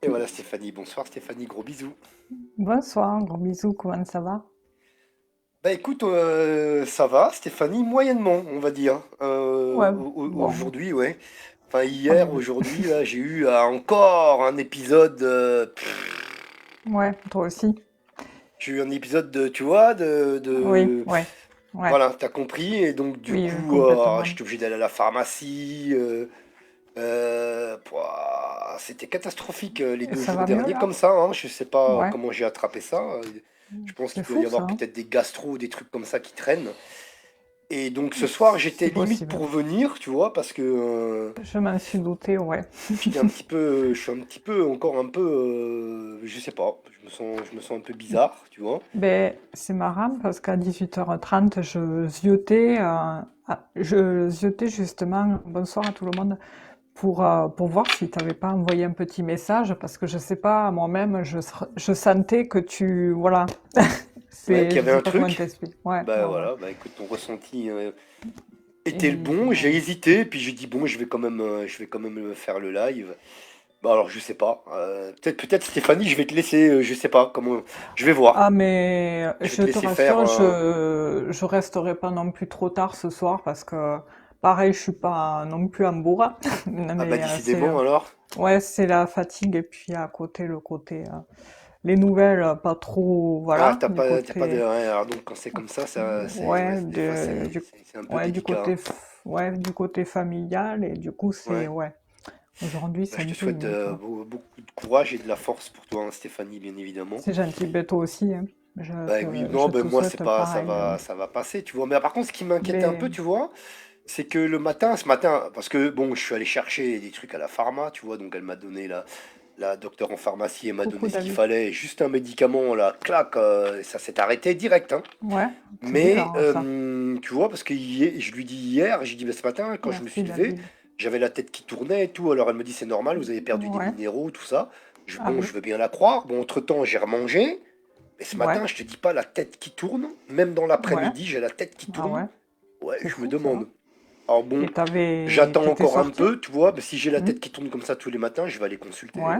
Et voilà Stéphanie, bonsoir Stéphanie, gros bisous. Bonsoir, gros bisous, comment ça va? Bah écoute, ça va Stéphanie, moyennement on va dire. Ouais, bon, Aujourd'hui, ouais. Enfin on est hier, bien. aujourd'hui, là j'ai eu encore un épisode. Ouais, toi aussi. J'ai eu un épisode de, tu vois, Oui, ouais, ouais, voilà, t'as compris. Et donc du oui, coup, complètement. j'étais obligé d'aller à la pharmacie. Pouah, c'était catastrophique les Et deux ça jours va mieux derniers là? comme ça, hein. Je sais pas Ouais, comment j'ai attrapé ça. Je pense c'est qu'il doit y fou avoir ça, hein. peut-être des gastro ou des trucs comme ça qui traînent. Et donc ce soir, j'étais C'est limite possible. pour venir, tu vois, parce que Je m'en suis douté, ouais. je suis un petit peu, encore un peu, je sais pas, je me sens un peu bizarre, tu vois. Ben, c'est marrant parce qu'à 18h30, je ziotais justement, bonsoir à tout le monde, pour voir si tu n'avais pas envoyé un petit message parce que je sais pas, moi-même, je sentais que tu, voilà, Ouais, qu'il y je avait sais un pas comment truc. t'expliquer. Ouais, Bah ouais, ouais. voilà, bah écoute, ton ressenti était le Et bon. J'ai bon, hésité, puis j'ai dit bon, je vais quand même faire le live. Bah alors je sais pas. Peut-être Stéphanie, je vais te laisser, je sais pas comment, je vais voir. ah mais Je vais je te te laisser faire. rassure, je resterai pas non plus trop tard ce soir parce que pareil, je suis pas non plus en bourre. Ah bah Mais décidément alors. ouais, c'est la fatigue et puis à côté le côté les nouvelles pas trop Ah, voilà, du t'as pas de. côté Ouais, alors donc quand c'est comme ça, ouais, ouais, des fois du c'est un peu ouais, délicat, hein. ouais, du côté familial et du coup c'est Ouais. ouais. Aujourd'hui, Bah, c'est je un te peu souhaite mieux quoi. beaucoup de courage et de la force pour toi, hein, Stéphanie, bien évidemment. C'est gentil, ben toi aussi, hein. Bah oui, non, Je ben te moi c'est souhaite pas, pareil. ça va passer, tu vois. Mais par contre, ce qui m'inquiétait un peu, Mais tu vois, c'est que ce matin, parce que bon, je suis allé chercher des trucs à la pharma, tu vois, donc elle m'a donné la docteure en pharmacie, elle m'a donné coucou ce qu'il David. fallait, juste un médicament, là, clac, et ça s'est arrêté direct, hein. Ouais, c'est Mais bizarre ça. tu vois, parce que je lui dis hier, j'ai dit bah, ce matin, quand je me suis Merci levé, David. j'avais la tête qui tournait et tout. Alors elle me dit c'est normal, vous avez perdu des Ouais. minéraux, tout ça. Ah Bon, oui. je veux bien la croire. Bon, entre-temps, j'ai remangé. Mais ce Ouais. matin, je te dis pas la tête qui tourne. Même dans Ouais. l'après-midi, j'ai la tête qui Ah tourne. ouais. Ouais, C'est je me fou ça. demande. Alors bon, Et j'attends t'étais encore un sorti? peu, tu vois. Mais si j'ai la Hmm. tête qui tourne comme ça tous les matins, je vais aller consulter Ouais.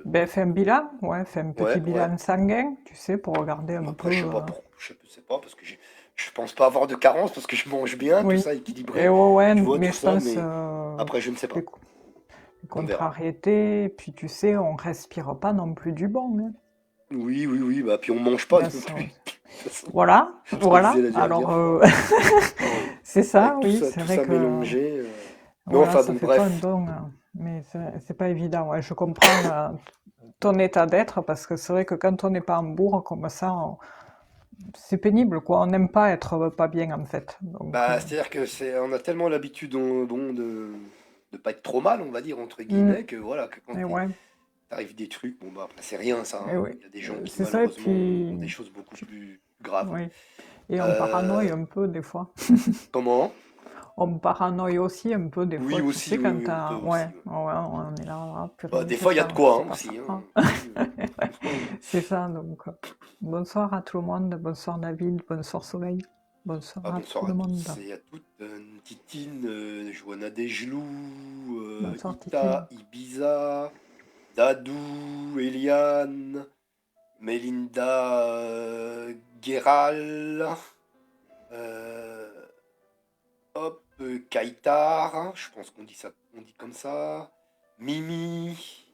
Ben fais un bilan. Ouais, fais un petit Ouais, ouais. bilan sanguin, tu sais, pour regarder un peu. Après, je sais pas, parce que je pense pas avoir de carence, parce que je mange bien, tout Oui. ça Et équilibré, ouais, ouais, tu vois, mais tout je ça, pense mais après, je ne sais les, pas. les On verra. contrariétés, et puis tu sais, on respire pas non plus du bon, hein. Oui, oui, oui, bah puis on mange pas Là, non plus. De toute façon, voilà, ce que disait voilà. la Alors, dernière fois. c'est ça, Avec oui, c'est tout vrai ça que mélangé. Mais voilà, enfin, ça bon, fait pas un bref. don, mais c'est pas évident. Ouais, je comprends ton état d'être parce que c'est vrai que quand on n'est pas en bourre comme ça, c'est pénible, quoi. On n'aime pas être pas bien en fait. Donc, Bah, c'est-à-dire que on a tellement l'habitude, bon, de pas être trop mal, on va dire, entre hmm, guillemets, que voilà, que quand et ouais, t'arrives des trucs, bon, bah, après, c'est rien, ça, et hein. oui, Il y a des gens qui, c'est ça. Et malheureusement, ont puis, des choses beaucoup tu- plus graves. oui, et on paranoïe Euh, un peu des fois. Comment? On paranoïe aussi un peu des Oui, fois, tu aussi, sais, oui, quand oui, un peu t'as... Ouais, aussi, ouais. ouais, on est là, ah, Bah, purée, des fois, il y a de quoi, c'est hein, pas ça. aussi, hein. Ah. Oui, C'est ça, donc. Bonsoir à tout le monde, bonsoir David, bonsoir Soleil, bonsoir Ah, à tout bonsoir le à monde. tous et à toutes. Titine, Johanna Desgelou, Bonsoir Titine. Ita, Ibiza, Dadou, Eliane, Melinda, Guéral, euh, hop, Kaitar, je pense qu'on dit ça, on dit comme ça, Mimi.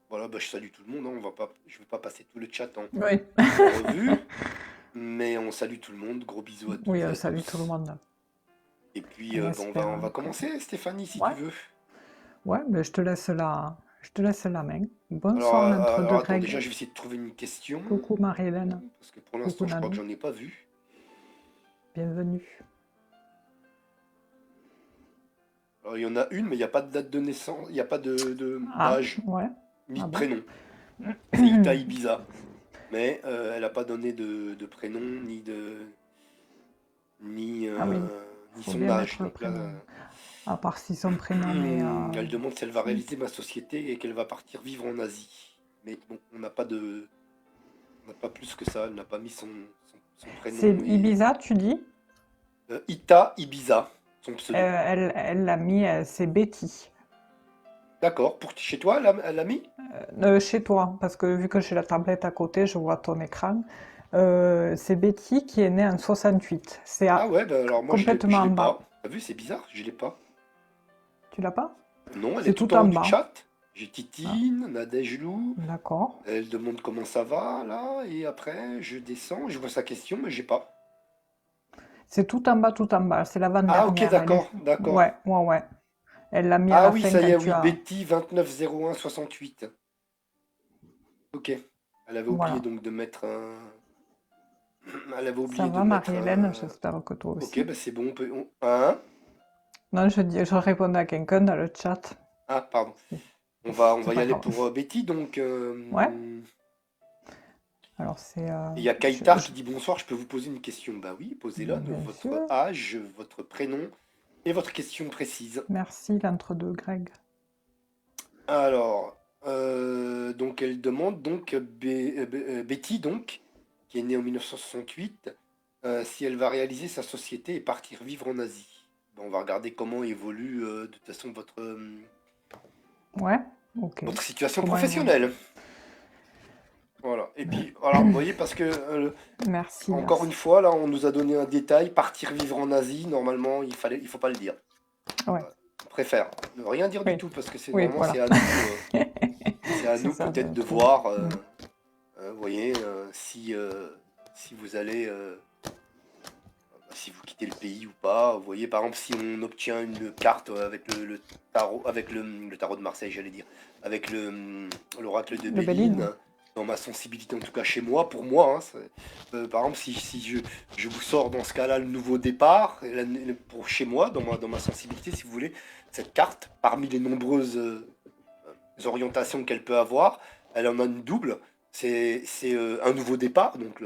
Voilà, bah, je salue tout le monde, hein, je vais pas passer tout le chat Oui, en revue, mais on salue tout le monde, gros bisous à oui, toutes et à salut tout le tous. monde. Et puis, On bah, espère on va que... commencer, Stéphanie, si tu Ouais, veux. ouais, mais je te laisse la main. Alors, Bonsoir l'entre deux attends, Greg. déjà, je vais essayer de trouver une question. Coucou Marie-Hélène. Parce que pour Coucou l'instant, je crois que Nanou. j'en ai pas vu. Bienvenue. Alors, il y en a une, mais il n'y a pas de date de naissance, il n'y a pas Ah, d'âge, ouais. ni Ah de bon? prénom. C'est Ita Ibiza. Mais elle n'a pas donné de prénom, ni, Ah oui, ni faut son bien âge. mettre le Donc là, prénom. À part si son prénom est... elle demande si elle va réaliser ma société et qu'elle va partir vivre en Asie. Mais bon, on n'a pas plus que ça. Elle n'a pas mis son C'est prénom et Ibiza, tu dis? Ita Ibiza, son pseudo. Elle l'a mis, c'est Betty. D'accord. Pour chez toi, l'ami? Chez toi, parce que vu que j'ai la tablette à côté, je vois ton écran. C'est Betty qui est née en 68. C'est Ah ouais, bah alors moi je complètement l'ai en bas. pas. T'as vu, c'est bizarre, je l'ai pas. Tu l'as pas? Non, elle est C'est tout tout en en haut du bas. chat. J'ai Ah, Titine, Nadège-Lou. d'accord. Elle demande comment ça va, là. Et après, je descends, je vois sa question, mais j'ai pas. C'est tout en bas, tout en bas. C'est Ah, ok, l'avant-dernière. Elle est... d'accord, d'accord. Ouais, ouais, ouais. Elle l'a mis à Ah la oui, fin ça y quand est, tu oui, as... Betty 290168. Ok. Elle avait oublié Voilà. donc de mettre un. Elle avait Ça oublié de va, mettre Marie-Hélène? un. J'espère que toi Ok, aussi. bah c'est bon, on peut. Hein? Non, je répondais à quelqu'un dans le chat. Ah, pardon. C'est On c'est va y pas aller grave. pour Betty, donc. Ouais. Alors, c'est... Il y a Kaitar qui dit bonsoir, je peux vous poser une question. Bah oui, posez-la, Bien votre sûr. âge, votre prénom et votre question précise. Merci, l'entre-deux, Greg. Alors, donc elle demande donc Betty donc, qui est née en 1968, si elle va réaliser sa société et partir vivre en Asie. Bon, on va regarder comment évolue de toute façon Ouais, ok. votre situation Comment évolue? professionnelle. Voilà. Et puis, voilà, vous voyez, parce que Merci, encore merci. une fois, là, on nous a donné un détail, partir vivre en Asie, normalement, il faut pas le dire. Ouais, On préfère ne rien dire du oui, tout parce que c'est oui, normalement voilà. c'est à C'est nous ça, peut-être de de trouver. voir, Mm. vous voyez, si vous allez, si vous quittez le pays ou pas. Vous voyez, par exemple, si on obtient une carte avec le tarot, avec le tarot de Marseille, j'allais dire, avec l'oracle de Le Béline. Béline, dans ma sensibilité, en tout cas chez moi, pour moi, hein, par exemple, si je vous sors dans ce cas-là le nouveau départ, et pour chez moi, dans ma sensibilité, si vous voulez, cette carte, parmi les nombreuses orientations qu'elle peut avoir, elle en a une double. C'est un nouveau départ, donc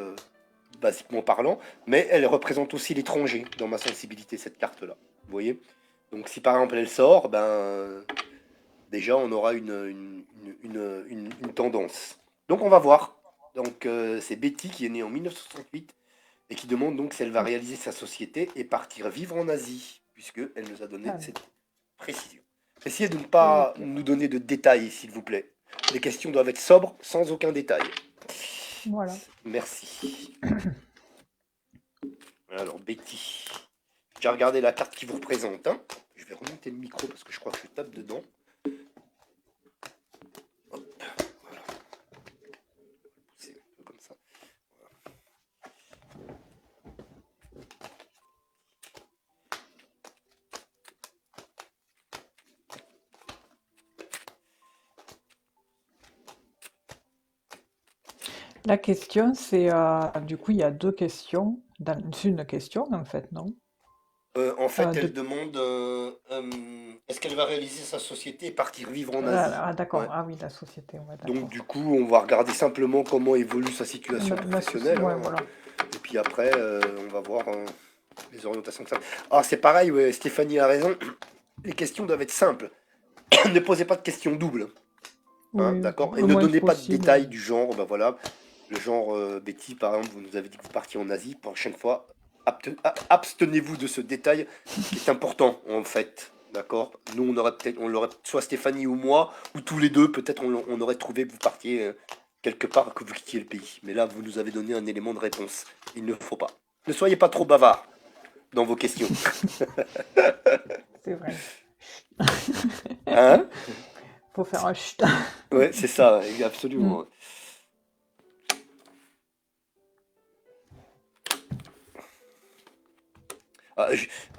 basiquement parlant, mais elle représente aussi l'étranger dans ma sensibilité, cette carte-là. Vous voyez? Donc si par exemple elle sort, ben déjà on aura une tendance. Donc on va voir. Donc c'est Betty qui est née en 1968 et qui demande donc si elle va réaliser sa société et partir vivre en Asie, puisque elle nous a donné Allez. cette précision. Essayez de ne pas Ok, nous donner de détails, s'il vous plaît. Les questions doivent être sobres, sans aucun détail. voilà. Merci. Alors, Betty. J'ai regardé la carte qui vous représente. Hein. Je vais remonter le micro parce que je crois que je tape dedans. Hop, voilà. C'est un peu comme ça. La question, c'est... du coup, il y a deux questions dans une question, en fait, non? En fait, elle De... demande est-ce qu'elle va réaliser sa société et partir vivre en Asie. d'accord. Ouais. Ah oui, la société, ouais, Donc, d'accord. du coup, on va regarder simplement comment évolue sa situation professionnelle. Ouais, Hein. voilà. Et puis après, on va voir les orientations que ça. Ah, c'est pareil, ouais, Stéphanie a raison. Les questions doivent être simples. Ne posez pas de questions doubles. Hein, Oui, d'accord? Et le ne moins donnez pas de possible. détails du genre, ben voilà, le genre Betty, par exemple, vous nous avez dit que vous partiez en Asie. Prochaine fois, abstenez-vous de ce détail qui est important, en fait. D'accord? Nous, on l'aurait, soit Stéphanie ou moi, ou tous les deux, peut-être on aurait trouvé que vous partiez quelque part, que vous quittiez le pays. Mais là, vous nous avez donné un élément de réponse. Il ne faut pas. Ne soyez pas trop bavard dans vos questions. C'est vrai. Hein? Faut faire un chut. Ouais, c'est ça, Mm. absolument. Ah,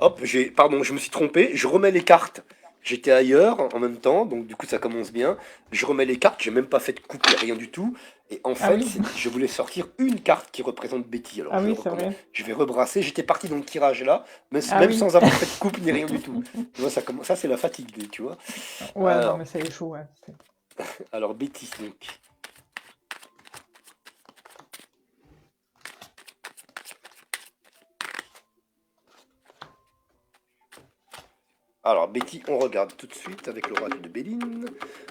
hop, pardon, je me suis trompé. Je remets les cartes. J'étais ailleurs en même temps, donc du coup ça commence bien. Je remets les cartes, j'ai même pas fait de coupe, y a rien du tout. Et en Ah fait, oui, je voulais sortir une carte qui représente Betty. Alors ah je oui, c'est recommence. vrai. Je vais rebrasser. J'étais parti dans le tirage là, Ah même oui. sans avoir fait de coupe ni rien du tout. Tu vois, ça commence. Ça c'est la fatigue, tu vois. Ouais, non, Alors, mais c'est chaud, ouais. alors Betty donc. Alors, Betty, on regarde tout de suite avec l'oracle de Béline.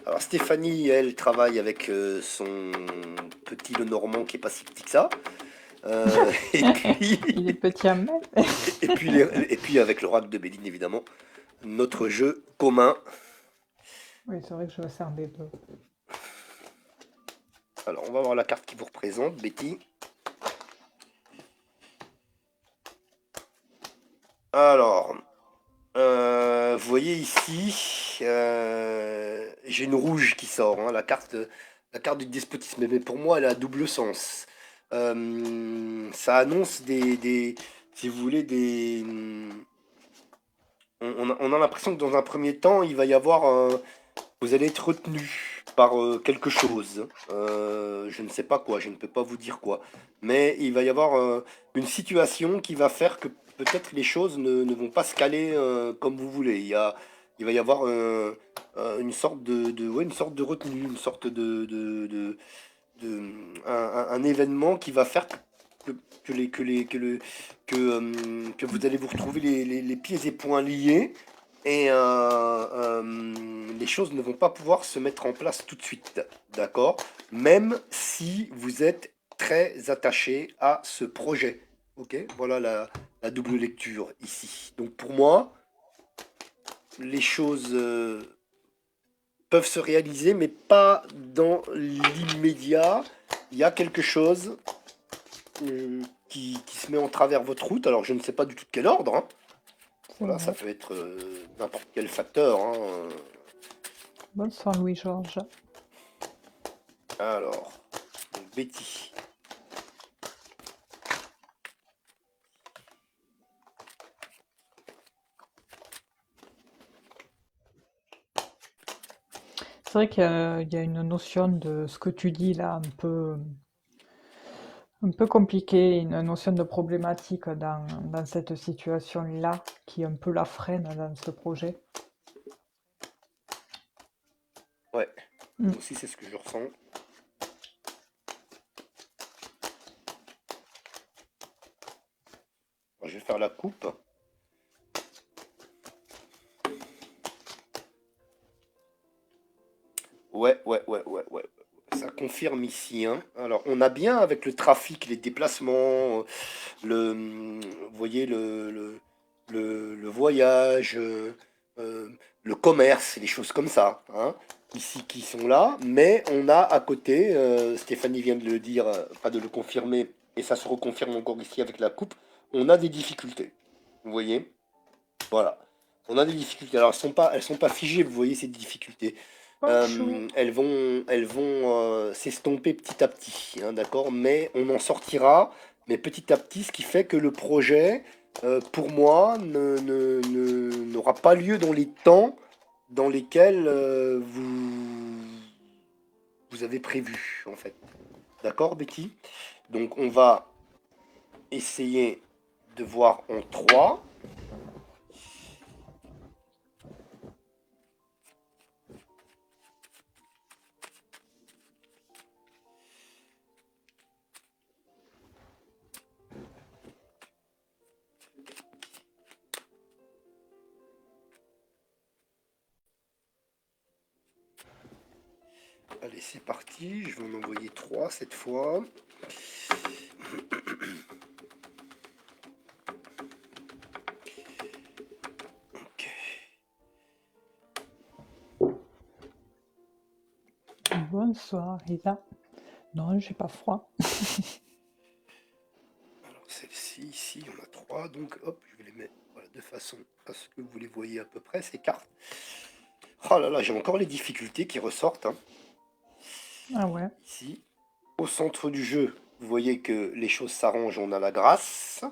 Alors, Stéphanie, elle travaille avec son petit Lenormand qui est pas si petit que ça. Et puis, Il est petit à mettre. et puis avec l'oracle de Béline, évidemment, notre jeu commun. Oui, c'est vrai que je me sers des deux. Alors, on va voir la carte qui vous représente, Betty. Alors, vous voyez ici, j'ai une rouge qui sort, hein, la carte du despotisme. Mais pour moi, elle a à double sens. Ça annonce si vous voulez, on a l'impression que dans un premier temps, il va y avoir vous allez être retenu par quelque chose. Je ne sais pas quoi, je ne peux pas vous dire quoi. Mais il va y avoir une situation qui va faire que peut-être les choses ne vont pas se caler comme vous voulez. Il va y avoir une sorte ouais, une sorte de retenue, une sorte de- un événement qui va faire que, que, les, que, les, que, le, que vous allez vous retrouver les pieds et poings liés et les choses ne vont pas pouvoir se mettre en place tout de suite, d'accord? Même si vous êtes très attaché à ce projet, ok? Voilà la double lecture ici. Donc pour moi, les choses peuvent se réaliser, mais pas dans l'immédiat. Il y a quelque chose qui se met en travers votre route. Alors je ne sais pas du tout de quel ordre, hein. C'est Voilà, ça vrai. peut être n'importe quel facteur, hein. Bonsoir Louis-Georges. Alors, donc Betty. C'est vrai qu'il y a une notion de ce que tu dis là, un peu compliquée, une notion de problématique dans cette situation-là, qui un peu la freine dans ce projet. Ouais, Mm. moi aussi c'est ce que je ressens. Bon, je vais faire la coupe. Ouais. Ça confirme ici, hein. Alors, on a bien avec le trafic, les déplacements, vous voyez, le voyage, euh, le commerce, les choses comme ça, hein, ici qui sont là. Mais on a à côté, Stéphanie vient de le dire, pas de le confirmer, et ça se reconfirme encore ici avec la coupe, on a des difficultés. Vous voyez? Voilà. On a des difficultés. Alors, elles sont pas figées, vous voyez, ces difficultés. Bonjour. Elles vont s'estomper petit à petit, hein, d'accord? Mais on en sortira, mais petit à petit, ce qui fait que le projet, pour moi, n'aura pas lieu dans les temps dans lesquels vous avez prévu, en fait. D'accord, Betty? Donc, on va essayer de voir en 3. Allez, c'est parti. Je vais en envoyer 3 cette fois. Ok. Bonsoir Isa. Non, j'ai pas froid. Alors, celle-ci, ici, on a 3. Donc, hop, je vais les mettre voilà, de façon à ce que vous les voyez à peu près, ces cartes. Oh là là, j'ai encore les difficultés qui ressortent, hein. Ah ouais. Ici, au centre du jeu, vous voyez que les choses s'arrangent, on a la grâce.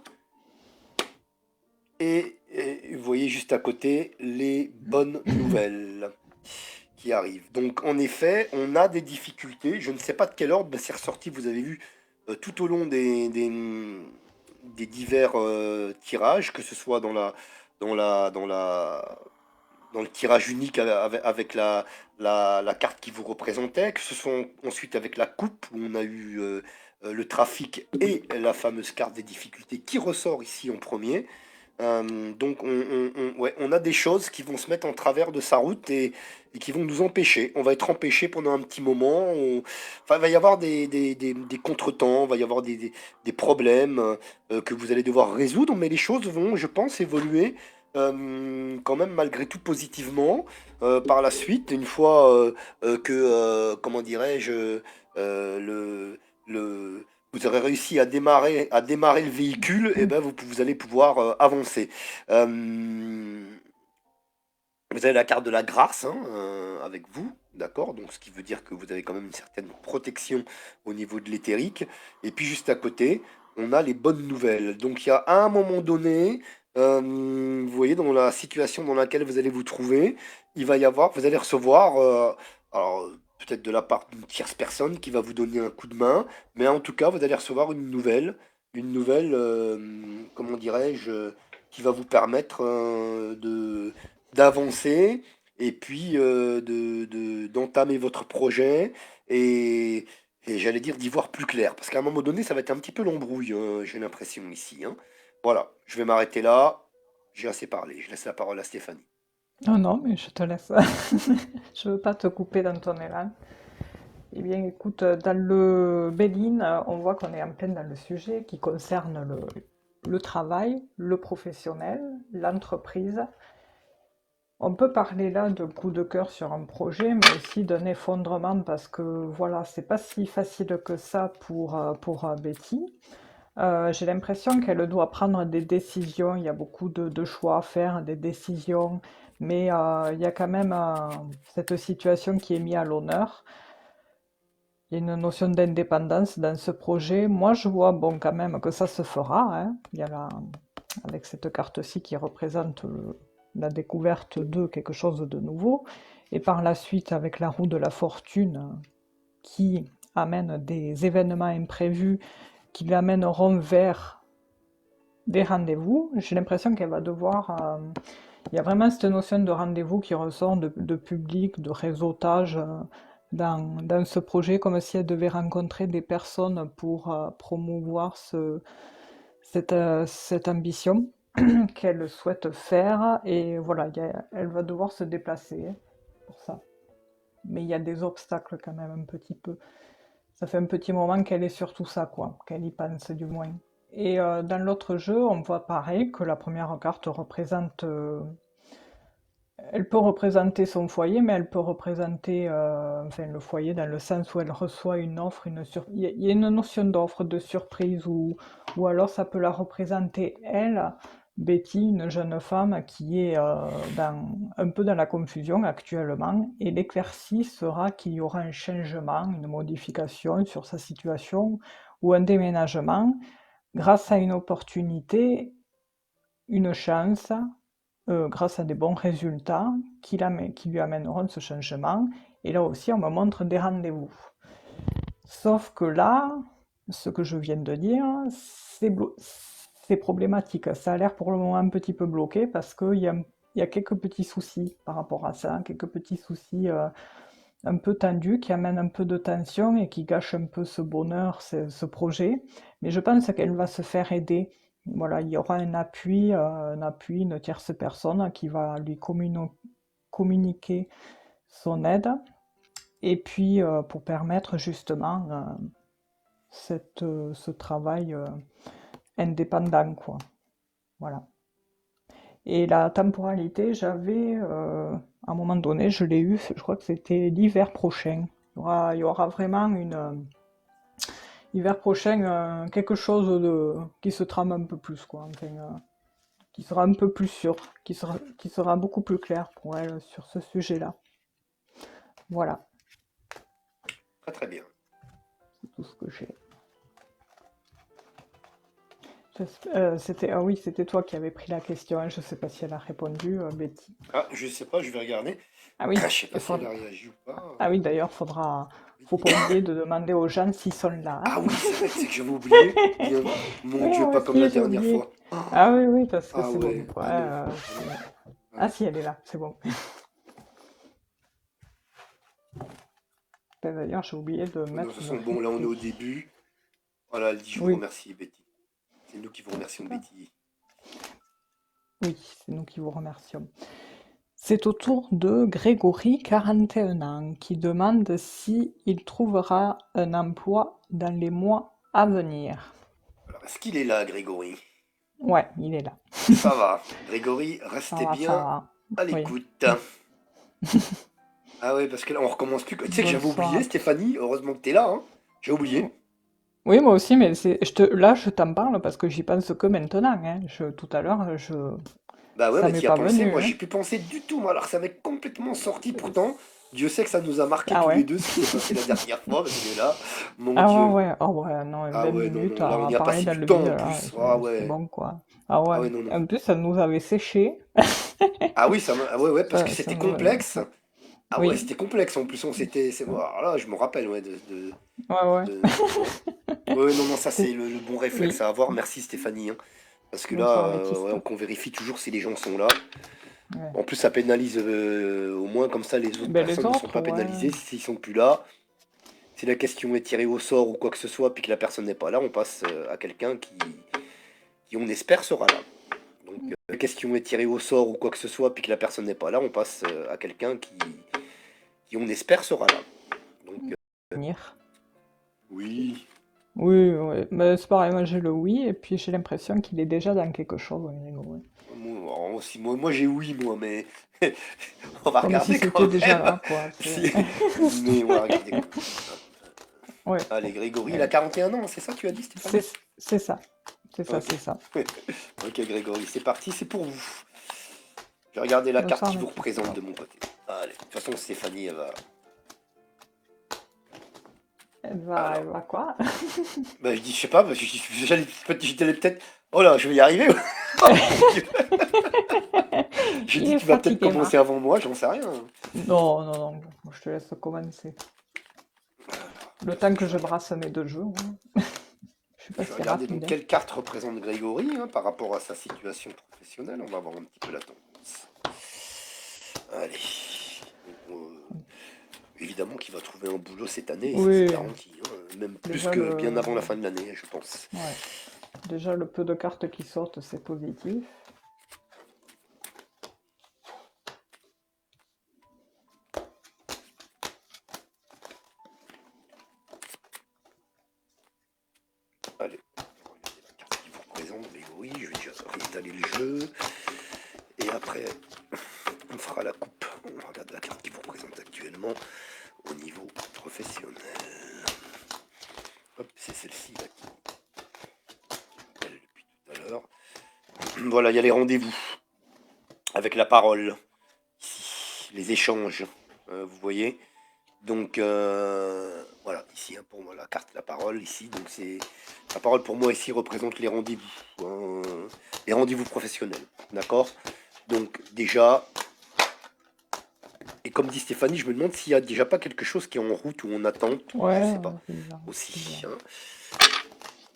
Et vous voyez juste à côté les bonnes nouvelles qui arrivent. Donc en effet, on a des difficultés. Je ne sais pas de quel ordre, c'est ressorti, vous avez vu, tout au long des divers tirages, que ce soit dans la, dans la, dans le tirage unique avec la carte qui vous représentait, que ce soit ensuite avec la coupe, où on a eu le trafic et la fameuse carte des difficultés qui ressort ici en premier. Donc ouais, on a des choses qui vont se mettre en travers de sa route et qui vont nous empêcher. On va être empêché pendant un petit moment. Enfin, il va y avoir des contretemps, il va y avoir des problèmes que vous allez devoir résoudre, mais les choses vont, je pense, évoluer quand même malgré tout positivement par la suite, une fois que, comment dirais-je, vous aurez réussi à démarrer le véhicule, et ben vous allez pouvoir avancer. Euh, Vous avez la carte de la grâce hein, avec vous, d'accord? Donc ce qui veut dire que vous avez quand même une certaine protection au niveau de l'éthérique. Et puis juste à côté, on a les bonnes nouvelles. Donc il y a un moment donné, vous voyez, dans la situation dans laquelle vous allez vous trouver, il va y avoir, vous allez recevoir, alors peut-être de la part d'une tierce personne qui va vous donner un coup de main, mais en tout cas, vous allez recevoir une nouvelle, comment dirais-je, qui va vous permettre d'avancer et puis d'entamer votre projet et, et j'allais dire d'y voir plus clair. Parce qu'à un moment donné, ça va être un petit peu l'embrouille, j'ai l'impression ici. Hein. Voilà, je vais m'arrêter là. J'ai assez parlé. Je laisse la parole à Stéphanie. Non, non, mais je te laisse. Je veux pas te couper dans ton élan. Eh bien, écoute, dans le Béline, on voit qu'on est en plein dans le sujet qui concerne le travail, le professionnel, l'entreprise. On peut parler là de coup de cœur sur un projet, mais aussi d'un effondrement parce que voilà, c'est pas si facile que ça pour Betty. J'ai l'impression qu'elle doit prendre des décisions. Il y a beaucoup de choix à faire, des décisions, mais il y a quand même cette situation qui est mise à l'honneur. Il y a une notion d'indépendance dans ce projet. Moi, je vois bon quand même que ça se fera. Hein. Il y a avec cette carte-ci qui représente la découverte de quelque chose de nouveau. Et par la suite, avec la roue de la fortune qui amène des événements imprévus qui l'amèneront vers des rendez-vous. J'ai l'impression qu'elle va devoir... il y a vraiment cette notion de rendez-vous qui ressort de public, de réseautage dans ce projet, comme si elle devait rencontrer des personnes pour promouvoir cette ambition qu'elle souhaite faire. Et voilà, elle va devoir se déplacer hein, pour ça. Mais il y a des obstacles quand même un petit peu. Ça fait un petit moment qu'elle est sur tout ça, quoi, qu'elle y pense du moins. Et dans l'autre jeu, on voit pareil que la première carte représente... elle peut représenter son foyer, mais elle peut représenter enfin, le foyer dans le sens où elle reçoit une offre, il y a une notion d'offre, de surprise, ou alors ça peut la représenter elle, Betty, une jeune femme qui est un peu dans la confusion actuellement, et l'éclaircie sera qu'il y aura un changement, une modification sur sa situation, ou un déménagement, grâce à une opportunité, une chance, grâce à des bons résultats qui lui amèneront ce changement. Et là aussi, on me montre des rendez-vous. Sauf que là, ce que je viens de dire, c'est problématique. Ça a l'air pour le moment un petit peu bloqué parce qu'il y a quelques petits soucis par rapport à ça, quelques petits soucis un peu tendus qui amènent un peu de tension et qui gâchent un peu ce bonheur, ce projet. Mais je pense qu'elle va se faire aider. Voilà, il y aura un appui, une tierce personne qui va lui communiquer son aide. Et puis, pour permettre justement ce travail indépendant, quoi. Voilà. Et la temporalité, à un moment donné, je l'ai eu, je crois que c'était l'hiver prochain. Il y aura vraiment l'hiver prochain, quelque chose qui se trame un peu plus, quoi. Enfin, qui sera un peu plus sûr, qui sera beaucoup plus clair pour elle sur ce sujet-là. Voilà, Très très bien. c'est tout ce que j'ai. Ah oui, c'était toi qui avais pris la question, hein. Je ne sais pas si elle a répondu, Betty. Ah, je sais pas, je vais regarder. Ah oui, Je sais pas il si elle faudra... a réagi ou pas. Ah oui, d'ailleurs, faut pas oublier de demander aux gens s'ils sont là. Hein. Ah oui, c'est vrai, c'est que j'avais oublié. Mon Oui, Dieu, moi pas comme la aussi, j'ai dernière oublié. fois. Ah, Ah oui, oui, parce que ah c'est bon. ouais, Ouais, ah non, ah non, ah Ah non. si, elle est là, c'est bon. Ben, d'ailleurs, j'ai oublié de Non, de toute mettre le façon, bon, là on est replay. au début. Voilà, elle dit je vous Oui, remercie, Betty. C'est nous qui vous remercions, Betty. oui, c'est nous qui vous remercions. C'est au tour de Grégory, 41 ans, qui demande si il trouvera un emploi dans les mois à venir. Alors, est-ce qu'il est là, Grégory? Ouais, il est là. Ça va. Grégory, Ça restez va, ça bien va. à Oui. l'écoute. Ah ouais, parce que là, on recommence plus. Tu sais que j'avais Bonsoir oublié, à tous. Stéphanie. Heureusement que t'es là, hein. J'ai oublié. Oui, moi aussi, mais là, je t'en parle parce que j'y pense que maintenant, hein. Tout à l'heure, Bah ouais, ça bah m'est t'y as pas pensé. venu, Moi, hein. j'y ai plus pensé du tout. Moi, alors, ça m'est complètement sorti pourtant. Dieu sait que ça nous a marqué Ah tous les ouais? deux ce qui s'est passé la dernière fois, parce que là, mon Ah Dieu. ouais, ouais. Oh ouais, non, Ah 20 ouais, non, minutes non, là, on à y a parler passé dans du le temps vide, en là, plus. Ah c'est ouais. bon, quoi. Ah Ah ouais. ouais, non, non. En plus, ça nous avait séché. Ah oui, ah ouais, ouais, parce que Ça c'était nous avait... complexe. Ah ouais, Oui. c'était complexe. En plus, on s'était. Bon, alors là, je me rappelle, ouais, Ouais, ouais. ouais. Ouais, non, non, ça, c'est C'était... le bon réflexe Oui. à avoir. Merci, Stéphanie, hein. Parce que là, Bonsoir, ouais, Baptiste. qu'on vérifie toujours si les gens sont là. Ouais. En plus, ça pénalise au moins comme ça, les autres Ben, les personnes ne sont autres, pas ouais. pénalisées s'ils sont plus là. Si la question est tirée au sort ou quoi que ce soit, puis que la personne n'est pas là, on passe à quelqu'un qui, on espère, sera là. Donc, la question est tirée au sort ou quoi que ce soit, puis que la personne n'est pas là, on passe à quelqu'un qui, on espère, sera là. Donc, Venir. oui. Oui, oui. Mais c'est pareil, moi j'ai le oui, et puis j'ai l'impression qu'il est déjà dans quelque chose, Grégory. Moi, aussi, moi j'ai oui, moi, mais on va Comme si regarder c'était quand déjà même. là, quoi. Mais on va regarder quand même. Ouais. Allez, Grégory, il a Ouais. 41 ans, c'est ça que tu as dit, Stéphanie? C'est ça. C'est ça, Ok. c'est ça. Ok, Grégory, c'est parti, c'est pour vous. Je vais regarder la carte Bonsoir, qui vous Baptiste. représente de mon côté. Allez, de toute façon, Stéphanie, elle va. Elle Alors, va quoi? bah, je dis, je sais pas, parce que j'étais peut-être. Oh là, je vais y arriver. Oh mon Dieu. J'ai Il dit, est tu vas peut-être fatigué, commencer Marc. avant moi, j'en sais rien. Non, non, non. Je te laisse commencer. Le temps que Je vais je regarder, brasse mes deux jeux, hein. Je suis pas je vais si regarder donc rapide, hein. quelle carte représente Grégory hein, par rapport à sa situation professionnelle. On va voir un petit peu la tendance. Allez. Donc, évidemment qu'il va trouver un boulot cette année, et ça c'est Oui, garanti. Hein, même plus déjà que bien le... avant la fin de l'année, je pense. Ouais. Déjà le peu de cartes qui sortent, c'est positif. Allez, on va regarder la carte qui vous représente, Grégory. Je vais déjà réinstaller le jeu. Et après, on fera la coupe. On regarde la carte qui vous représente actuellement au niveau professionnel. Hop, c'est celle-ci là qui m'appelle depuis tout à l'heure. Voilà, il y a les rendez-vous avec la parole. Ici, les échanges, vous voyez. Donc voilà, ici hein, pour moi la carte la parole ici, donc c'est la parole pour moi ici représente hein, les rendez-vous professionnels, d'accord. Donc déjà, et comme dit Stéphanie, je me demande s'il y a déjà pas quelque chose qui est en route ou en attente, je Ouais, sais pas ouais, c'est bizarre. C'est aussi. bizarre. Hein.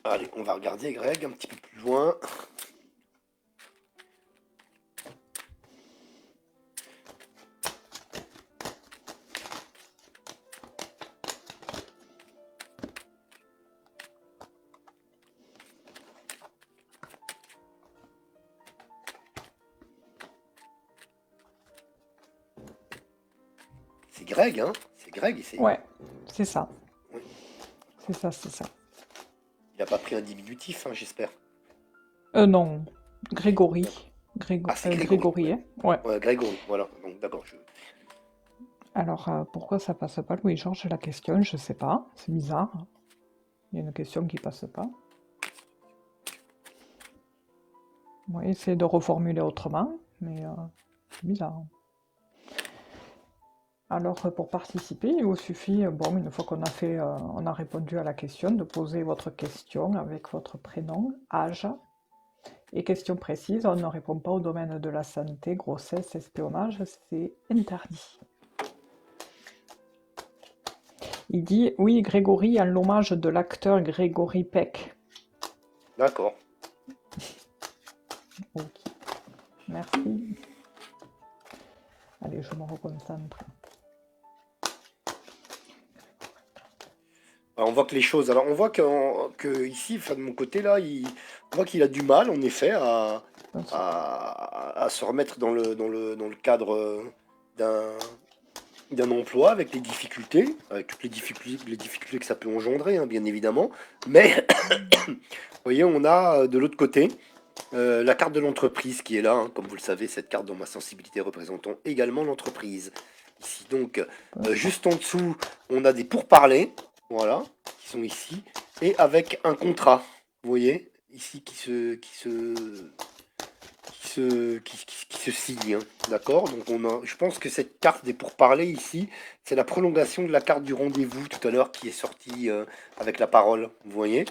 Allez, on va regarder Greg un petit peu plus loin. C'est Greg, hein. C'est Greg, et c'est. Ouais, c'est ça. Oui. C'est ça, c'est ça. Il a pas pris un diminutif, hein, j'espère. Non. D'accord. Grégory. Ah, c'est Grégory, Grégory, ouais. hein? Ouais. Ouais, Grégory, voilà. Donc d'accord, Alors, pourquoi ça passe pas, Louis-Georges, la question? Je sais pas. C'est bizarre. Il y a une question qui passe pas. On va essayer de reformuler autrement, mais c'est bizarre. Alors, pour participer, il vous suffit, bon, une fois on a répondu à la question, de poser votre question avec votre prénom, âge et question précise. On ne répond pas au domaine de la santé, grossesse, espionnage, c'est interdit. Il dit, oui, Grégory, en l'hommage de l'acteur Grégory Peck. d'accord. Ok, merci. Allez, je me reconcentre. Alors, on voit que les choses. Alors, on voit que ici, enfin, de mon côté, là, on voit qu'il a du mal, en effet, à se remettre dans le cadre d'un emploi avec les difficultés, avec toutes les difficultés que ça peut engendrer, hein, bien évidemment. Mais, vous voyez, on a de l'autre côté. La carte de l'entreprise qui est là, hein. Comme vous le savez, cette carte dans ma sensibilité représentant également l'entreprise. Ici donc, juste en dessous, on a des pourparlers, voilà, qui sont ici, et avec un contrat, vous voyez, ici qui se signe, hein. D'accord? Donc je pense que cette carte des pourparlers ici, c'est la prolongation de la carte du rendez-vous tout à l'heure qui est sortie avec la parole, vous voyez.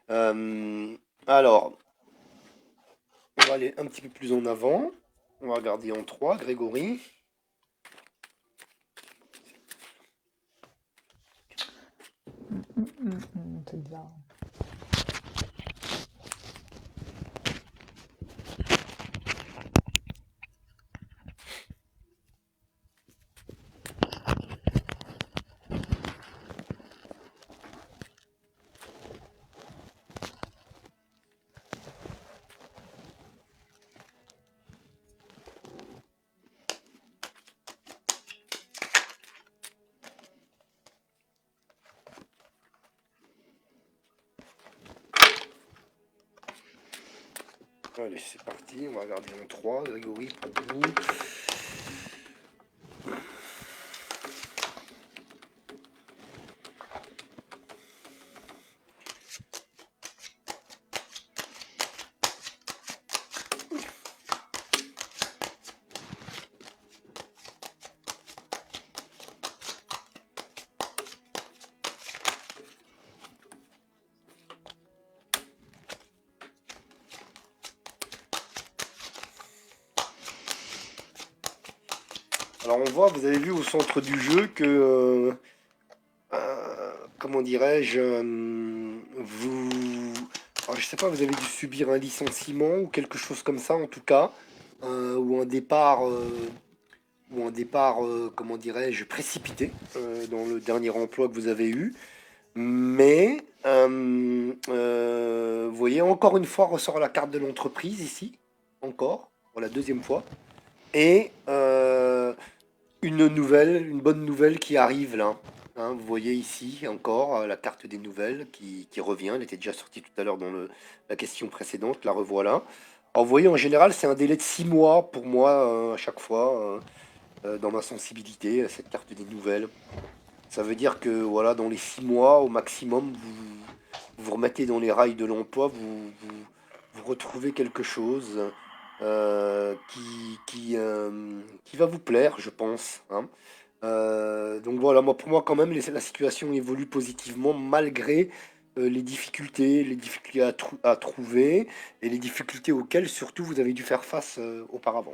Euh, alors, on va aller un petit peu plus en avant. On va regarder en 3, Grégory. C'est bizarre. Allez, c'est parti. On va regarder en 3, Grégory, pour vous. Alors on voit, vous avez vu au centre du jeu que, comment dirais-je, vous, alors, je sais pas, vous avez dû subir un licenciement ou quelque chose comme ça en tout cas, ou un départ, comment dirais-je, précipité dans le dernier emploi que vous avez eu. Mais, vous voyez, encore une fois ressort la carte de l'entreprise ici, encore, pour la deuxième fois, et une bonne nouvelle qui arrive là. Hein, vous voyez ici encore la carte des nouvelles qui revient. Elle était déjà sortie tout à l'heure dans la question précédente. La revoilà. Alors, vous voyez, en général, c'est un délai de 6 mois pour moi à chaque fois dans ma sensibilité, cette carte des nouvelles. Ça veut dire que voilà, dans les 6 mois au maximum, vous remettez dans les rails de l'emploi, vous retrouvez quelque chose qui va vous plaire, je pense, hein. Donc voilà, moi, pour moi quand même, la situation évolue positivement malgré les difficultés à trouver et les difficultés auxquelles surtout vous avez dû faire face auparavant.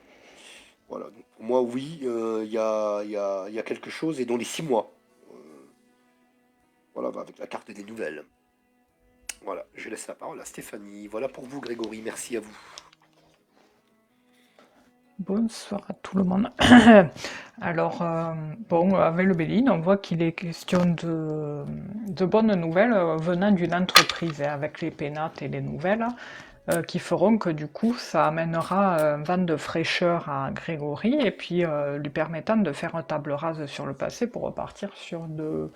Voilà, donc pour moi, oui, il y a quelque chose et dans les 6 mois, euh, voilà, avec la carte des nouvelles. Voilà, je laisse la parole à Stéphanie. Voilà pour vous, Grégory, merci à vous. Bonsoir à tout le monde. Alors, bon, avec le Béline, on voit qu'il est question de bonnes nouvelles venant d'une entreprise, hein, avec les pénates et les nouvelles, qui feront que du coup, ça amènera un vent de fraîcheur à Grégory et puis lui permettant de faire un table rase sur le passé pour repartir sur de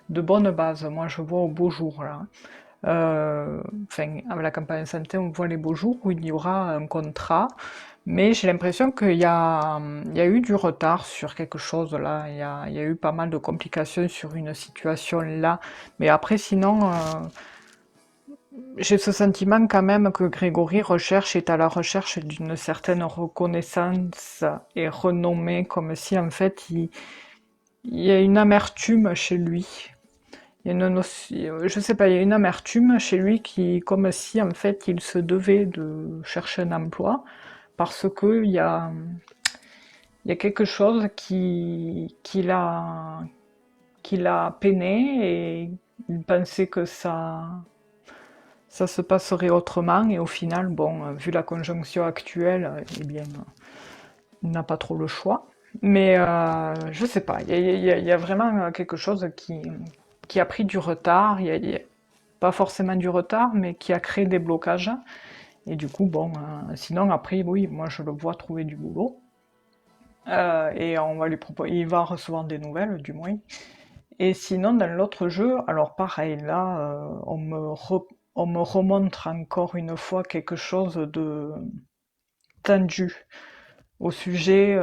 bonnes bases. Moi, je vois au beau jour là. Enfin, avec la campagne santé, on voit les beaux jours où il y aura un contrat, mais j'ai l'impression il y a eu du retard sur quelque chose là, il y a eu pas mal de complications sur une situation là, mais après sinon, j'ai ce sentiment quand même que Grégory recherche est à la recherche d'une certaine reconnaissance et renommée, comme si en fait il y a une amertume chez lui. Il y a je sais pas, il y a une amertume chez lui qui, comme si en fait il se devait de chercher un emploi parce que il y a quelque chose qui l'a peiné et il pensait que ça se passerait autrement et au final, bon, vu la conjonction actuelle, eh bien, il n'a pas trop le choix. Mais je sais pas, il y a vraiment quelque chose qui a pris du retard. Il y a pas forcément du retard, mais qui a créé des blocages. Et du coup, bon, sinon après, oui, moi je le vois trouver du boulot. Et on va lui proposer, il va recevoir des nouvelles, du moins. Et sinon, dans l'autre jeu, alors pareil, là, on me remontre encore une fois quelque chose de tendu au sujet,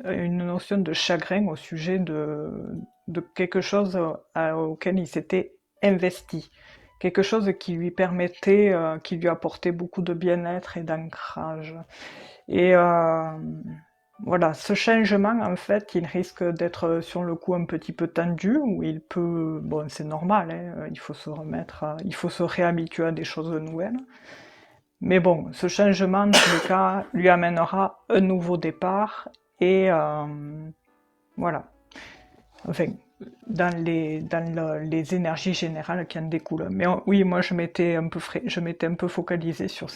une notion de chagrin au sujet de quelque chose auquel il s'était investi. Quelque chose qui lui permettait, qui lui apportait beaucoup de bien-être et d'ancrage. Et voilà, ce changement, en fait, il risque d'être sur le coup un petit peu tendu, où il peut, bon, c'est normal, hein, il faut se remettre, il faut se réhabituer à des choses nouvelles. Mais bon, ce changement, en tous les cas, lui amènera un nouveau départ et voilà. Enfin, les énergies générales qui en découlent. Mais oui, moi, je m'étais un peu focalisée sur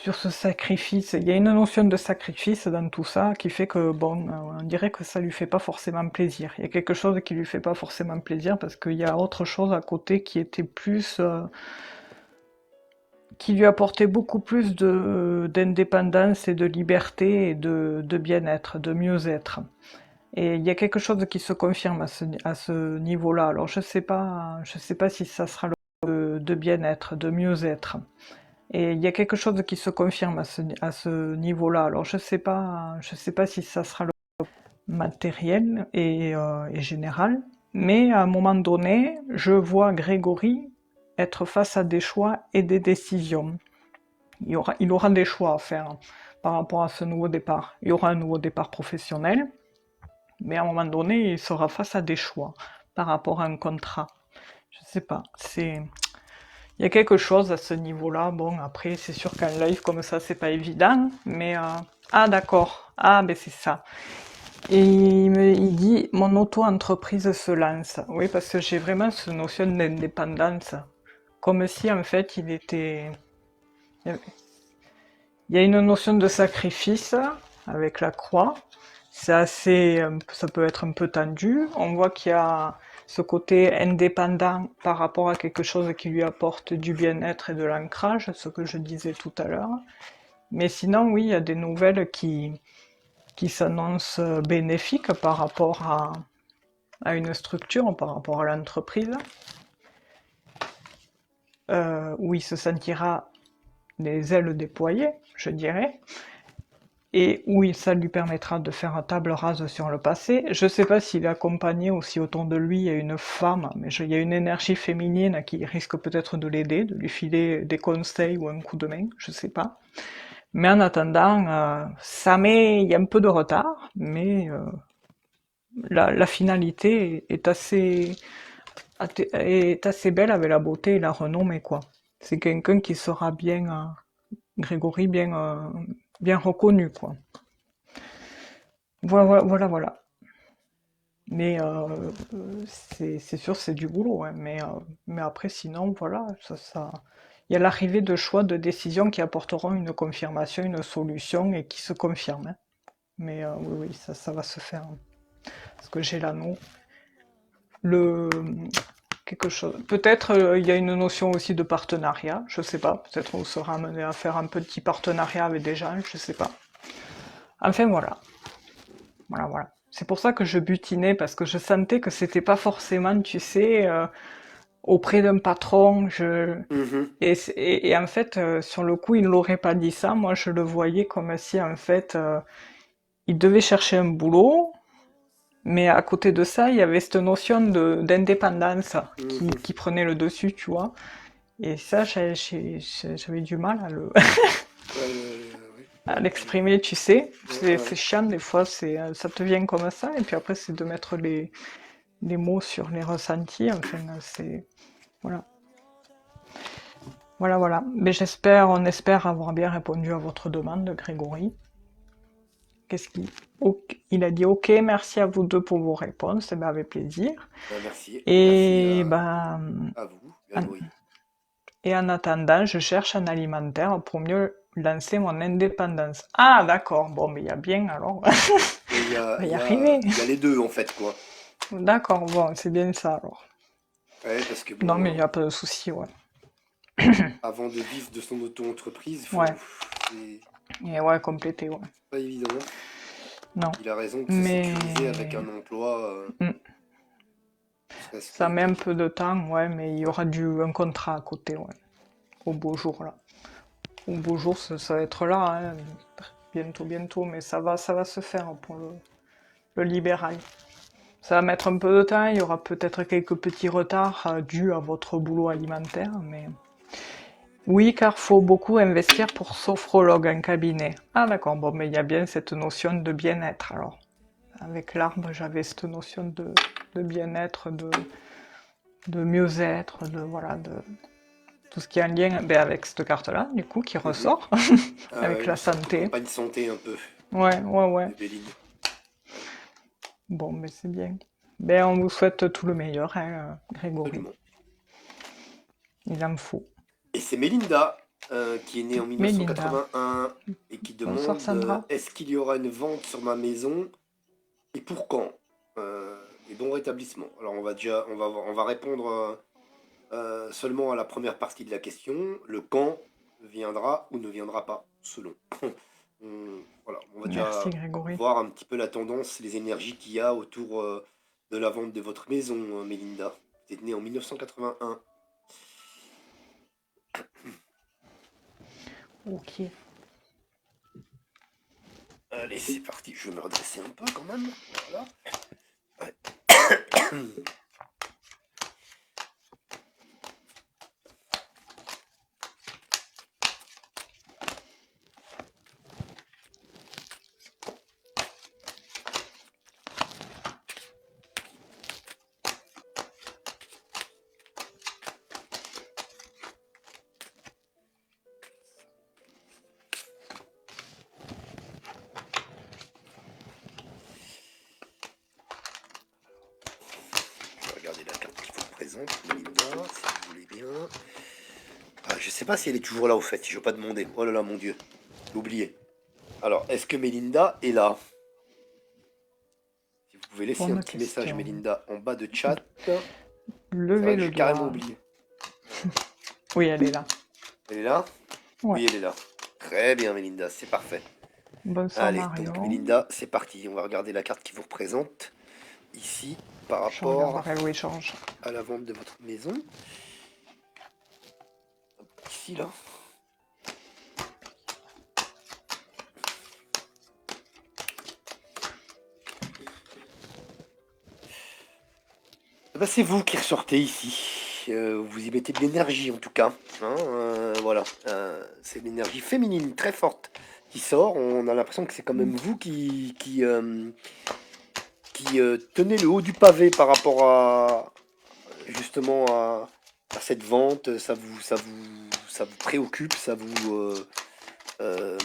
sur ce sacrifice. Il y a une notion de sacrifice dans tout ça qui fait que, bon, on dirait que ça lui fait pas forcément plaisir. Il y a quelque chose qui lui fait pas forcément plaisir parce qu'il y a autre chose à côté qui était plus, qui lui apportait beaucoup plus d'indépendance et de liberté et de bien-être, de mieux-être. Et il y a quelque chose qui se confirme à ce niveau-là. Alors je sais pas si ça sera de bien-être, de mieux-être. Et il y a quelque chose qui se confirme à ce niveau-là. Alors je sais pas si ça sera le matériel et général, mais à un moment donné, je vois Grégory être face à des choix et des décisions. Il aura des choix à faire par rapport à ce nouveau départ. Il y aura un nouveau départ professionnel, mais à un moment donné, il sera face à des choix par rapport à un contrat. Je sais pas, il y a quelque chose à ce niveau-là. Bon, après, c'est sûr qu'un live comme ça, c'est pas évident, mais ah d'accord, ah ben c'est ça. Et il dit, mon auto-entreprise se lance. Oui, parce que j'ai vraiment cette notion d'indépendance, comme si en fait il y a une notion de sacrifice avec la croix. C'est assez, ça peut être un peu tendu. On voit qu'il y a ce côté indépendant par rapport à quelque chose qui lui apporte du bien-être et de l'ancrage, ce que je disais tout à l'heure. Mais sinon, oui, il y a des nouvelles qui s'annoncent bénéfiques par rapport à une structure, par rapport à l'entreprise, où il se sentira les ailes déployées, je dirais, et où ça lui permettra de faire table rase sur le passé. Je ne sais pas s'il est accompagné ou si autour de lui il y a une femme, mais il y a une énergie féminine qui risque peut-être de l'aider, de lui filer des conseils ou un coup de main, je ne sais pas. Mais en attendant, il y a un peu de retard, mais la finalité est assez belle avec la beauté et la renommée, quoi. C'est quelqu'un qui sera bien, Grégory, bien reconnu, quoi. Voilà. Mais c'est sûr, c'est du boulot, hein, mais après, sinon, voilà, il y a l'arrivée de choix, de décisions qui apporteront une confirmation, une solution et qui se confirment, hein. Mais oui, ça va se faire, hein. Parce que j'ai l'anneau. Le, quelque chose. Peut-être il y a une notion aussi de partenariat, je sais pas. Peut-être on sera amené à faire un petit partenariat avec des gens, je sais pas. Enfin voilà. Voilà. C'est pour ça que je butinais, parce que je sentais que c'était pas forcément, tu sais, auprès d'un patron. Mhm. Et en fait, sur le coup, il n'aurait pas dit ça. Moi, je le voyais comme si, en fait, il devait chercher un boulot, mais à côté de ça, il y avait cette notion d'indépendance Mhm. qui prenait le dessus, tu vois. Et ça, j'avais du mal Ouais, ouais, à l'exprimer, tu sais. ouais, C'est chiant, des fois, ça te vient comme ça, et puis après, c'est de mettre les mots sur les ressentis, enfin, voilà. Voilà. Mais on espère avoir bien répondu à votre demande, Grégory. Qu'est-ce qu'il... Il a dit OK, merci à vous deux pour vos réponses, ça m'avait plaisir. merci. Merci Et ben, à vous, en, Grégory. et en attendant, je cherche un alimentaire pour mieux lancer mon indépendance. Ah, d'accord, bon, mais il y a bien alors. Mais On va y arriver. il y a les deux en fait, quoi. D'accord, bon, c'est bien ça alors. Ouais, parce que Non, bon, mais il n'y a pas de souci, ouais. avant de vivre de son auto-entreprise, il Ouais, faut. C'est et ouais, compléter, ouais. pas évident. Non, Il a raison de se sécuriser avec mais un emploi. mm. serait-ce Ça que met un pour... peu de temps, ouais, mais il y aura un contrat à côté, ouais, au beau jour, là. Au beau jour, ça va être là, hein, bientôt, bientôt, mais ça va se faire pour le libéral. Ça va mettre un peu de temps, il y aura peut-être quelques petits retards dus à votre boulot alimentaire, mais... Oui, car faut beaucoup investir pour sophrologue en cabinet. Ah d'accord, bon, mais il y a bien cette notion de bien-être, alors. Avec l'arbre, j'avais cette notion de bien-être, de mieux-être, de voilà, de tout ce qui est en lien ben, avec cette carte-là, du coup, qui Mhm. ressort, Ah avec ouais, une la sorte de santé. campagne santé un peu Ouais, ouais, ouais. de Béline. Ouais, Bon, mais c'est bien. Ben, on vous souhaite tout le meilleur, hein, Grégory. absolument. Il en faut. Et c'est Mélinda qui est née en Mélinda. 1981 et qui Bonsoir demande Sandra. est-ce qu'il y aura une vente sur ma maison et pour quand? Et bon rétablissement. Alors on va répondre seulement à la première partie de la question. Le quand viendra ou ne viendra pas, selon. Voilà, on va Merci déjà Grégory. voir un petit peu la tendance, les énergies qu'il y a autour de la vente de votre maison, Mélinda. Vous êtes née en 1981. Ok. Allez, c'est parti. Je vais me redresser un peu quand même. Voilà. Ouais. Je vais regarder la carte qui vous présente, Mélinda, si vous voulez bien. Ah, je sais pas si elle est toujours là au fait, si je veux pas demander. Oh là là, mon Dieu, j'ai oublié. Alors, est-ce que Mélinda est là? Si vous pouvez laisser un Bonne petit message, question. Mélinda, en bas de chat. C'est Levez vrai que le j'ai carrément doigt. oublié. Oui, elle est là. Elle est là? Ouais. Oui, elle est là. Très bien, Mélinda, c'est parfait. Bonsoir Allez, donc Marion. Mélinda, c'est parti. On va regarder la carte qui vous représente ici par Je rapport regarderai où il change. à la vente de votre maison. Ici, là. Eh ben, c'est vous qui ressortez ici. Vous y mettez de l'énergie en tout cas, hein, voilà. C'est l'énergie féminine très forte qui sort. On a l'impression que c'est quand même vous qui tenez le haut du pavé par rapport à justement à cette vente. Ça vous préoccupe, ça vous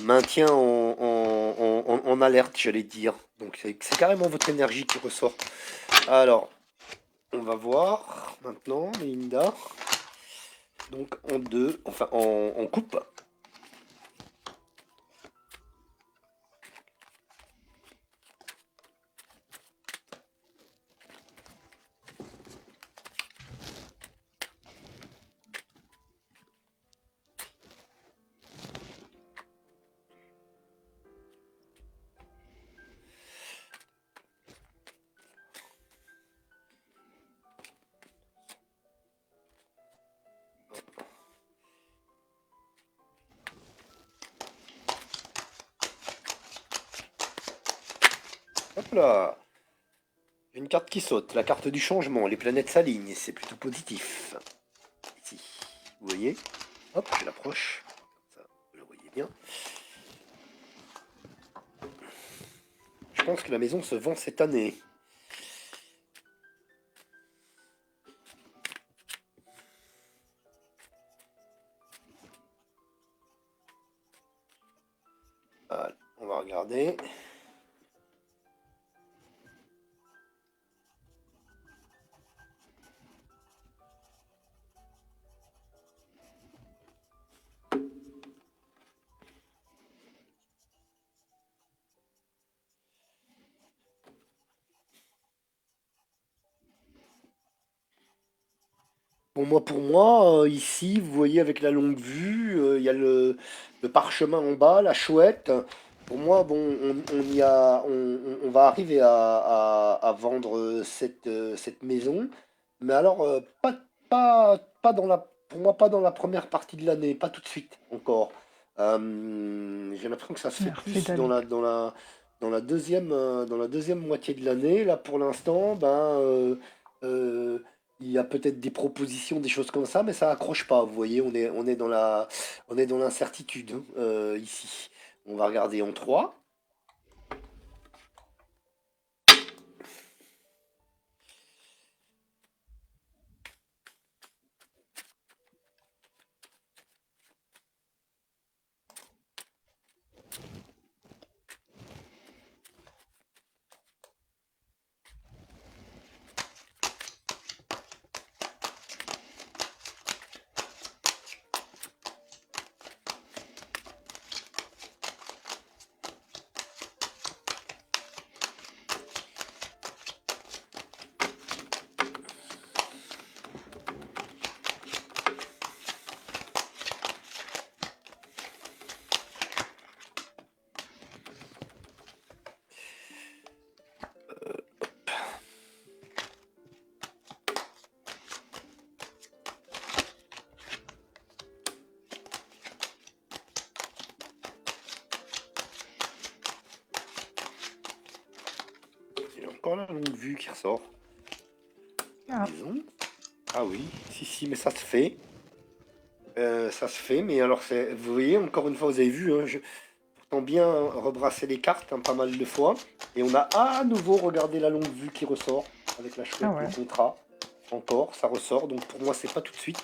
maintient en alerte, j'allais dire. Donc c'est carrément votre énergie qui ressort. Alors, on va voir maintenant, Linda. Donc en deux, enfin en coupe. Hop là. Une carte qui saute, la carte du changement. Les planètes s'alignent, c'est plutôt positif. Ici, vous voyez. Hop, je l'approche. Comme ça, vous le voyez bien. Je pense que la maison se vend cette année. Voilà, on va regarder. Bon, moi, pour moi, ici, vous voyez avec la longue vue, il y a le parchemin en bas, la chouette. Pour moi, bon, on y a, on va arriver à vendre cette maison. Mais alors, pas dans pour moi, pas dans la première partie de l'année, pas tout de suite encore. J'ai l'impression que ça se fait Merci plus Dali. dans la deuxième moitié de l'année. Là, pour l'instant, euh, il y a peut-être des propositions, des choses comme ça, mais ça accroche pas. Vous voyez, on est dans l'incertitude hein, ici. On va regarder en 3. Il y a encore la longue vue qui ressort. Ah, Maison. Ah oui, si, mais ça se fait. Ça se fait, mais alors vous voyez, encore une fois, vous avez vu, hein, pourtant bien rebrasser les cartes hein, pas mal de fois, et on a à nouveau regardé la longue vue qui ressort avec la ah chouette, le ouais. contrat. Encore, ça ressort, donc pour moi, c'est pas tout de suite.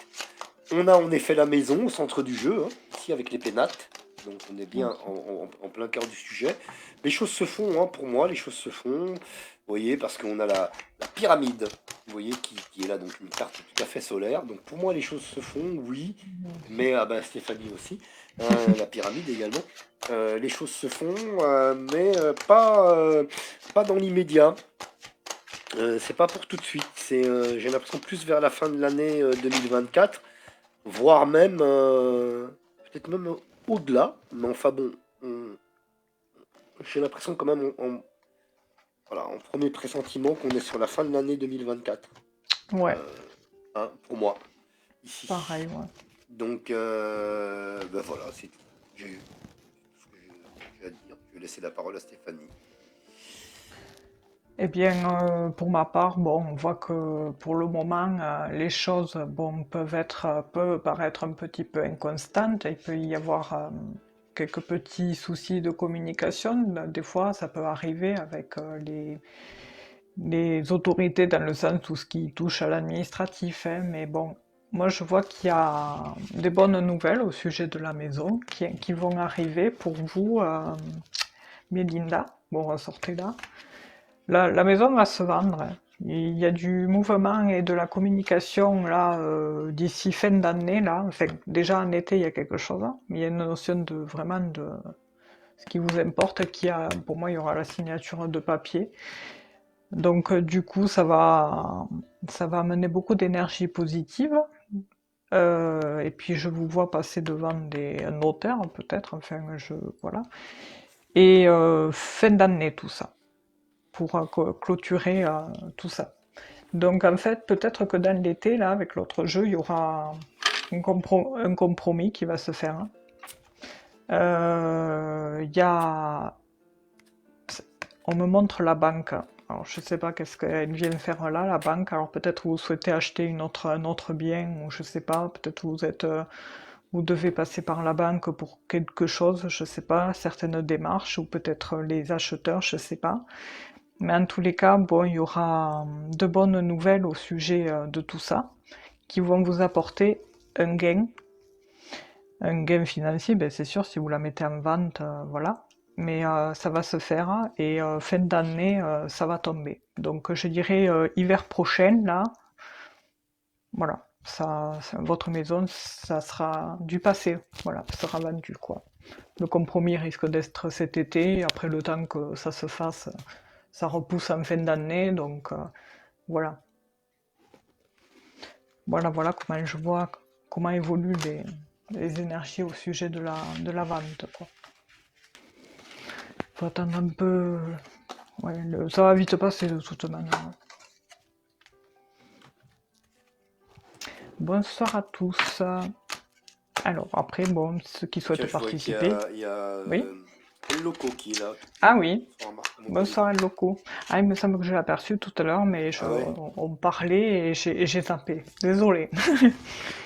On a en effet la maison au centre du jeu, hein, ici avec les pénates, donc on est bien Ok. en plein cœur du sujet. Les choses se font, hein, pour moi, les choses se font. Vous voyez, parce qu'on a la pyramide, vous voyez, qui est là, donc une carte tout à fait solaire. Donc pour moi, les choses se font, oui, Moi aussi. mais ah ben, Stéphanie aussi, la pyramide également. Les choses se font, mais pas dans l'immédiat. C'est pas pour tout de suite. J'ai l'impression plus vers la fin de l'année 2024, voire même peut-être même au-delà. Mais enfin bon, j'ai l'impression quand même voilà, en premier pressentiment qu'on est sur la fin de l'année 2024. Ouais, Euh, hein, pour moi, ici. pareil, ouais. Donc ben voilà, c'est tout. J'ai eu tout ce que j'ai à dire. Je vais laisser la parole à Stéphanie. Eh bien, pour ma part, bon, on voit que pour le moment, les choses, bon, peuvent paraître un petit peu inconstantes. Il peut y avoir quelques petits soucis de communication. Des fois, ça peut arriver avec les autorités dans le sens tout ce qui touche à l'administratif, hein, mais bon, moi je vois qu'il y a des bonnes nouvelles au sujet de la maison qui vont arriver pour vous, Mélinda. Bon, ressortez là. La maison va se vendre, hein. Il y a du mouvement et de la communication là d'ici fin d'année là. Enfin, déjà en été il y a quelque chose, hein, mais il y a une notion de vraiment de ce qui vous importe. Pour moi, il y aura la signature de papier. Donc du coup, ça va amener beaucoup d'énergie positive. Et puis je vous vois passer devant un notaire peut-être. Enfin, voilà. Et fin d'année tout ça pour clôturer tout ça. Donc en fait, peut-être que dans l'été, là, avec l'autre jeu, il y aura un compromis qui va se faire, hein. Il y a... On me montre la banque. Alors je sais pas qu'est-ce qu'elle vient faire là, la banque. Alors peut-être vous souhaitez acheter un autre bien, ou je sais pas, peut-être vous devez passer par la banque pour quelque chose, je sais pas, certaines démarches, ou peut-être les acheteurs, je sais pas. Mais en tous les cas, bon, il y aura de bonnes nouvelles au sujet de tout ça, qui vont vous apporter un gain. Un gain financier, ben c'est sûr, si vous la mettez en vente, voilà. Mais ça va se faire et fin d'année, ça va tomber. Donc je dirais hiver prochain, là, voilà, votre maison, ça sera du passé, voilà, sera vendu, quoi. Le compromis risque d'être cet été, après le temps que ça se fasse, ça repousse en fin d'année, donc voilà. Voilà comment je vois, comment évoluent les énergies au sujet de la vente, quoi. Faut attendre un peu. Ouais, ça va vite passer de toute manière. Bonsoir à tous. Alors, après, bon, ceux qui Tiens, souhaitent je vois qu'il participer. y a Oui? El Loco qui est là, Ah oui, sur mon bonsoir collègue. à locaux. Ah, il me semble que je l'ai aperçu tout à l'heure, mais Ah ouais? on parlait et j'ai zappé. Désolé.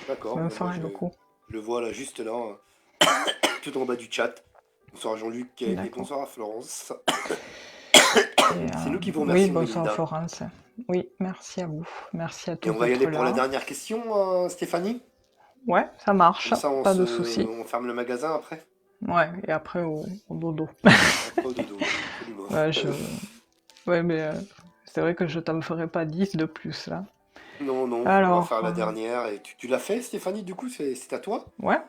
D'accord, bon bah Bonsoir à locaux. je le vois là juste là, tout en bas du chat. Bonsoir à Jean-Luc et D'accord. bonsoir à Florence. Et, C'est nous qui vous oui, remercions, bonsoir Melinda. Florence. Oui, merci à vous. Merci à Et on tous va y aller d'être pour la là. dernière question, Stéphanie. Ouais, ça Comme marche, ça, pas de souci. on ferme le magasin après. Ouais, et après au dodo. Après au dodo, absolument. Ouais, ouais, mais c'est vrai que je t'en ferai pas 10 de plus là. Non, non, on va Alors, faire la dernière. Et tu l'as fait, Stéphanie, du coup, c'est à toi? ouais.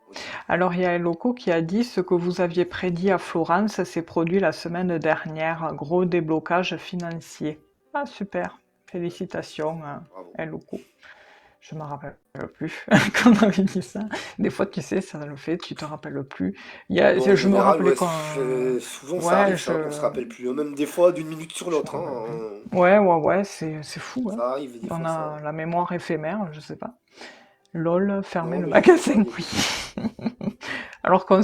Ok. Alors, il y a un loco qui a dit ce que vous aviez prédit à Florence s'est produit la semaine dernière. Gros déblocage financier. Ah, super. Félicitations, Bravo. un loco. Je me rappelle plus quand on avait dit ça. Des fois, tu sais, ça le fait, tu te rappelles plus. Bon, en Je me général, rappelais ouais, quand. souvent ça Ouais, arrive ça, qu'on se rappelle plus. Même des fois d'une minute sur je me l'autre. rappelle plus. Hein. Ouais, c'est fou, hein. Ça arrive, des On fois ça a arrive. la mémoire éphémère, je sais pas. LOL, fermer Non, le mais des fois ça magasin, arrive. oui. Alors on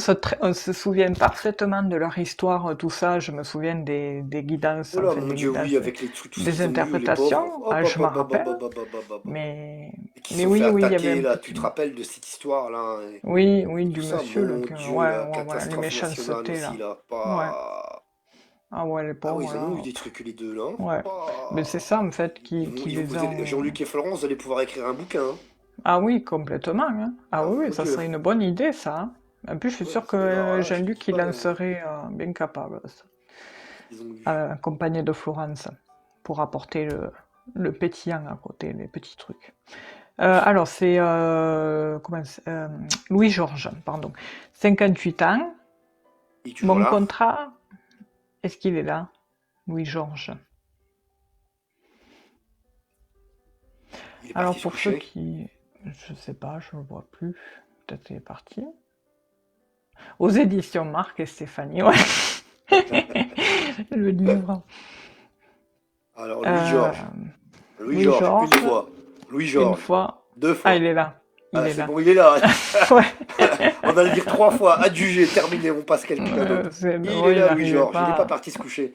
se souvient parfaitement de leur histoire, tout ça. Je me souviens des guidances, Oh là, enfin mon des Dieu, oui, guidances, avec les trucs, tout ce des qu'ils ont eu, les pauvres. interprétations. Hop, Ah, hop, je m'en hop, hop, hop, rappelle. hop, hop, hop, hop, hop. Mais, Et qui se mais sont fait oui, il y avait attaquer, un là. Tu te petit. rappelles de cette histoire-là, hein, Oui, et tout du ça, monsieur, là, mon Dieu, ouais, la ouais, les catastrophe nationale méchancetés, aussi, là. là. Ouais. Pas... Ah ouais, les Ah oui, pauvres, ils en ont eu là. des trucs, les deux, là. Ouais. Mais c'est ça, en fait, qui Ils vont les poser... ont. Jean-Luc et Florence, vous allez pouvoir écrire un bouquin, hein. Ah oui, complètement, hein. Ah Ah oui, mon ça Dieu. serait une bonne idée, ça, hein. En plus, je suis Ouais, sûr parce que alors que là, je te dis Jean-Luc, il pas en serait bien capable, ça. qu'ils ont eu. Accompagné de Florence, pour apporter le pétillant à côté, les petits trucs. Alors, c'est Louis-Georges, pardon. 58 ans. Il est toujours Mon là. contrat, est-ce qu'il est là, Louis-Georges? Il est Alors, parti se pour ceux coucher. qui... Je sais pas, je le vois plus. Peut-être il est parti. Aux éditions Marc et Stéphanie, ouais. Le livre. Alors, Euh, Louis-Georges. Louis-Georges, une Louis-Georges, fois. une Louis-Georges, fois. deux Ah, il fois. est là. Il Ah, est c'est là. bon, il est là. Ouais. On va le dire trois fois. Adjugé, terminé, on passe quelqu'un d'autre. Il est Ouais, il là, n'arrivait Louis-Georges. Il n'est pas pas. parti se coucher.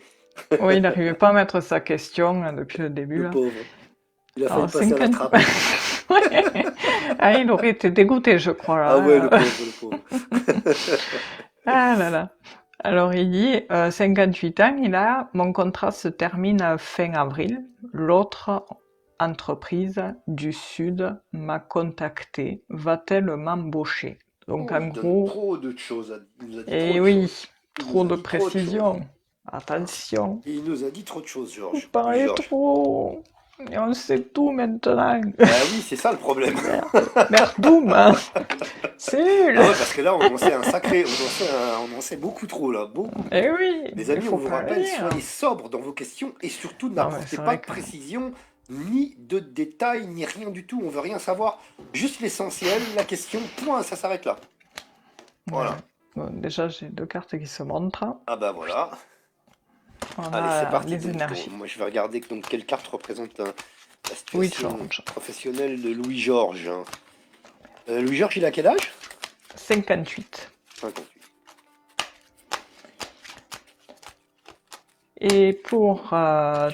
Ouais, il n'arrivait pas à mettre sa question depuis le début Le là. pauvre. Il a failli Alors passer à la 50. trappe. Ouais. Ah, il aurait été dégoûté, je crois Ah ouais, là. le pauvre, le pauvre. Ah là là. Alors il dit 58 ans, il a mon contrat se termine fin avril. L'autre entreprise du Sud m'a contacté. Va-t-elle m'embaucher? Donc Oh, en il donne gros, trop de choses. Il nous a dit trop eh de oui, choses. Il trop nous a de dit trop de choses. précision. Attention, Il nous a dit trop de choses, vous Georges. parlez Louis-Georges. trop. Et on sait tout maintenant. Bah oui, c'est ça le problème. Merde. Merdoum, hein. C'est nul. Ah ouais, parce que là, on en sait un sacré, on en sait beaucoup trop là, beaucoup Eh trop. oui, Les il amis, on faut vous pas le rappelle, dire. soyez sobres dans vos questions et surtout Non mais n'apportez c'est pas vrai de que... précision ni de détails ni rien du tout. On veut rien savoir, juste l'essentiel, la question, point, ça s'arrête là. Ouais. Voilà. Bon, déjà, j'ai deux cartes qui se montrent. Ah bah voilà. On Allez, c'est a parti les donc. Bon, énergies. moi je vais regarder donc quelle carte représente la Oui, situation George. professionnelle de Louis-Georges, hein. Louis-Georges, il a quel âge? 58. 58. Et pour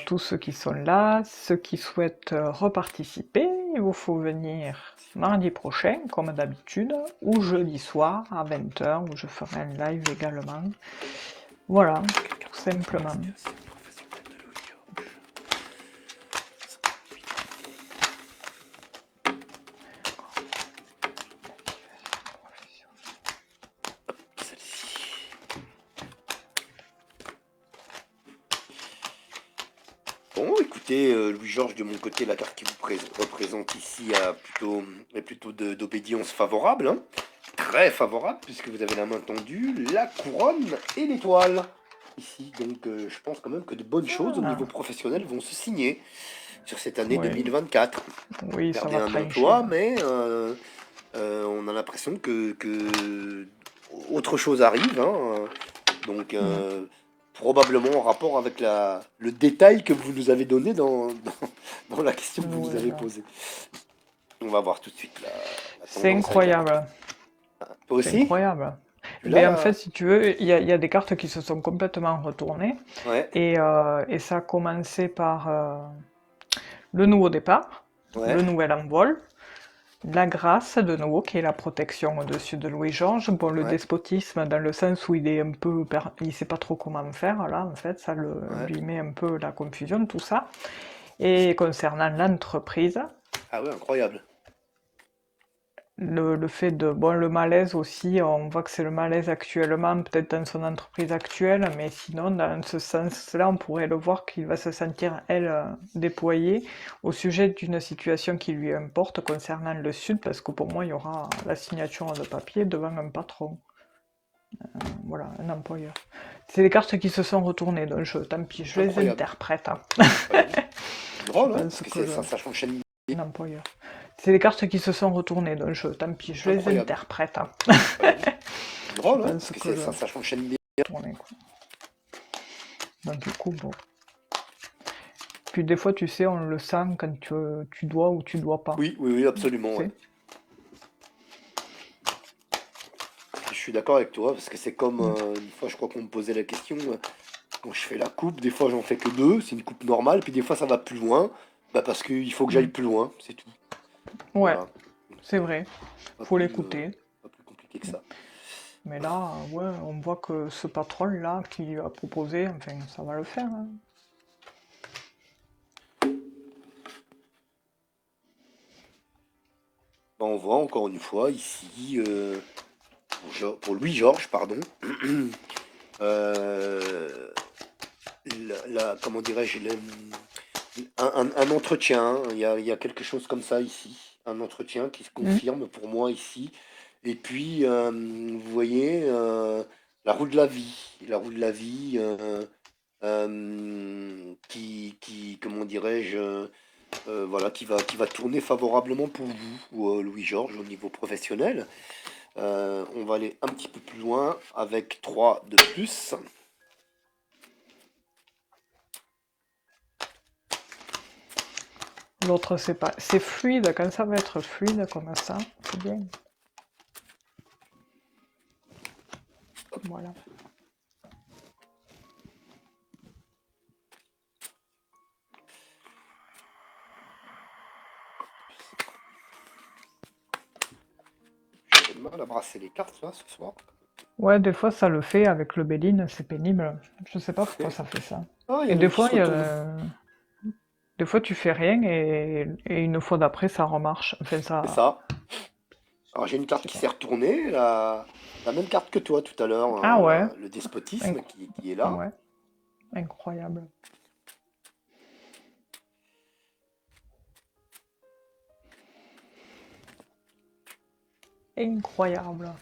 tous ceux qui sont là, ceux qui souhaitent reparticiper, il vous faut venir mardi prochain, comme d'habitude, ou jeudi soir à 20h, où je ferai un live également. Voilà, tout simplement. Bon, écoutez, Louis-Georges, de mon côté, la carte qui vous représente ici est plutôt d'obédience favorable, hein. Très favorable, puisque vous avez la main tendue, la couronne et l'étoile. Ici, donc je pense quand même que de bonnes choses au Ah, niveau professionnel vont se signer sur cette année oui, 2024. oui, ça Perdez va un trancher. emploi, mais on a l'impression que autre chose arrive, hein. Donc probablement en rapport avec le détail que vous nous avez donné dans la question que vous nous Ouais, avez là. posée. On va voir tout de suite la C'est tendance avec la coupe. incroyable. Toi C'est aussi? incroyable. Tu Eh bien, l'as en fait, là? si tu veux, il y a des cartes qui se sont complètement retournées. Ouais, Et ça a commencé par le nouveau départ, ouais, le nouvel envol, la grâce, de nouveau, qui est la protection au-dessus de Louis-Georges. Bon, le ouais, despotisme, dans le sens où il est un peu, il sait pas trop comment faire, là, en fait, ça ouais. lui met un peu la confusion, tout ça. Et concernant l'entreprise, Ah ouais, incroyable. le fait de, bon, le malaise aussi, on voit que c'est le malaise actuellement, peut-être dans son entreprise actuelle, mais sinon, dans ce sens-là, on pourrait le voir qu'il va se sentir, elle, déployée au sujet d'une situation qui lui importe concernant le Sud, parce que pour moi, il y aura la signature de papier devant un patron, voilà, un employeur. C'est les cartes qui se sont retournées, donc tant pis, je les Incroyable. interprète, hein. Incroyable. Je Drôle, hein, parce pense que que ça change chaîne. l'employeur. C'est les cartes qui se sont retournées, donc tant pis, je les Incroyable. interprète, hein. Incroyable. Je Drôle, hein, parce pense que que ça change chaîne. tourner, quoi. Donc, du coup, bon. Puis des fois, tu sais, on le sent quand tu dois ou tu dois pas. Oui, oui, oui, Tu absolument, ouais. sais? Je suis d'accord avec toi, parce que c'est comme Mm. une fois, je crois qu'on me posait la question, quand je fais la coupe, des fois j'en fais que deux, c'est une coupe normale, puis des fois ça va plus loin, bah parce qu'il faut que j'aille Mm. plus loin, c'est tout. Ouais, Voilà. Donc c'est c'est vrai. pas Faut plus, l'écouter. pas plus compliqué que ça. Mais là, ouais, on voit que ce patron-là qui lui a proposé, enfin, ça va le faire, hein. Bah, on voit encore une fois ici, pour Louis-Georges, pardon, euh, comment dirais-je, un entretien, il y a quelque chose comme ça ici, un entretien qui se Mm. confirme pour moi ici. Et puis, vous voyez, la roue de la vie, comment dirais-je, voilà, qui va tourner favorablement pour vous, Louis-Georges, au niveau professionnel. On va aller un petit peu plus loin avec 3 de plus. L'autre, c'est pas. C'est fluide, quand ça va être fluide comme ça, c'est bien. Voilà. J'ai du mal à brasser les cartes là ce soir. Ouais, des fois, ça le fait avec le Béline, c'est pénible. Je sais pas pourquoi ça fait ça. Ah, il y Et en a des une qui fois, se retourne. des fois, tu fais rien et une fois d'après, ça remarche. Enfin, C'est ça. ça. Alors j'ai une Je carte sais qui pas. s'est retournée, la même carte que toi tout à l'heure, Ah hein, ouais, le despotisme inc- qui est là. ouais, incroyable. Incroyable.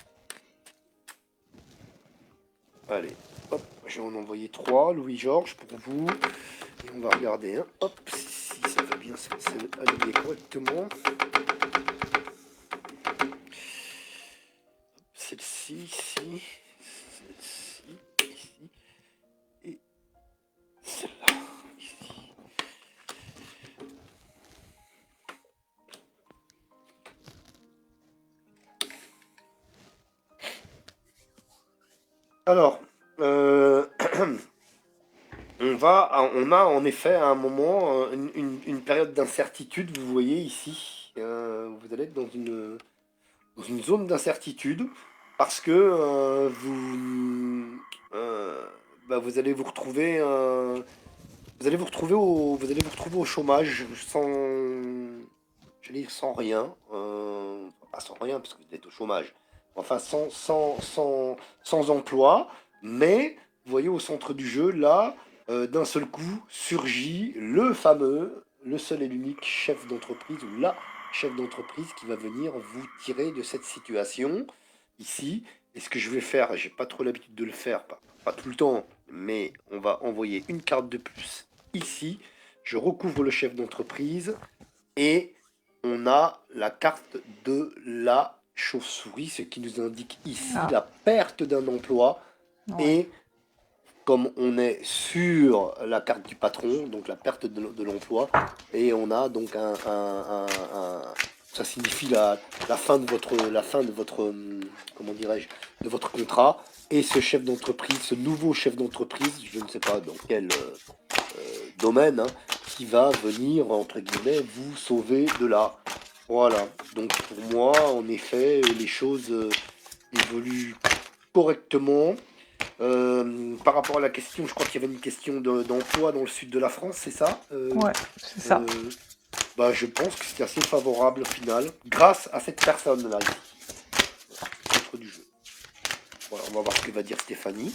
Allez, hop, je vais en envoyer 3, Louis-Georges, pour vous. Et on va regarder, hein, hop, si ça va bien aligner correctement. Celle-ci, ici, celle-ci, ici, et celle-là, ici. Alors, euh, on a en effet à un moment une période d'incertitude, vous voyez ici. Vous allez être dans une zone d'incertitude parce que euh, vous allez vous retrouver, vous allez vous retrouver au chômage je vais dire sans rien, pas sans rien parce que vous êtes au chômage, enfin sans emploi, mais vous voyez au centre du jeu là, d'un seul coup surgit le fameux, le seul et l'unique chef d'entreprise ou la chef d'entreprise qui va venir vous tirer de cette situation ici. Et ce que je vais faire, j'ai pas trop l'habitude de le faire, pas tout le temps, mais on va envoyer une carte de plus ici. Je recouvre le chef d'entreprise et on a la carte de la chauve-souris, ce qui nous indique ici Ah, la perte d'un emploi. ouais. Et comme on est sur la carte du patron, donc la perte de l'emploi, et on a donc Ça signifie la fin de votre, comment dirais-je, de votre contrat. Et ce chef d'entreprise, ce nouveau chef d'entreprise, je ne sais pas dans quel domaine, hein, qui va venir, entre guillemets, vous sauver de là. Voilà. Donc pour moi, en effet, les choses évoluent correctement. Par rapport à la question, je crois qu'il y avait une question d'emploi dans le sud de la France, c'est ça? Ouais, c'est ça. Euh, Bah, je pense que c'était assez favorable au final, grâce à cette personne-là, ici, centre du jeu. Voilà, on va voir ce que va dire Stéphanie.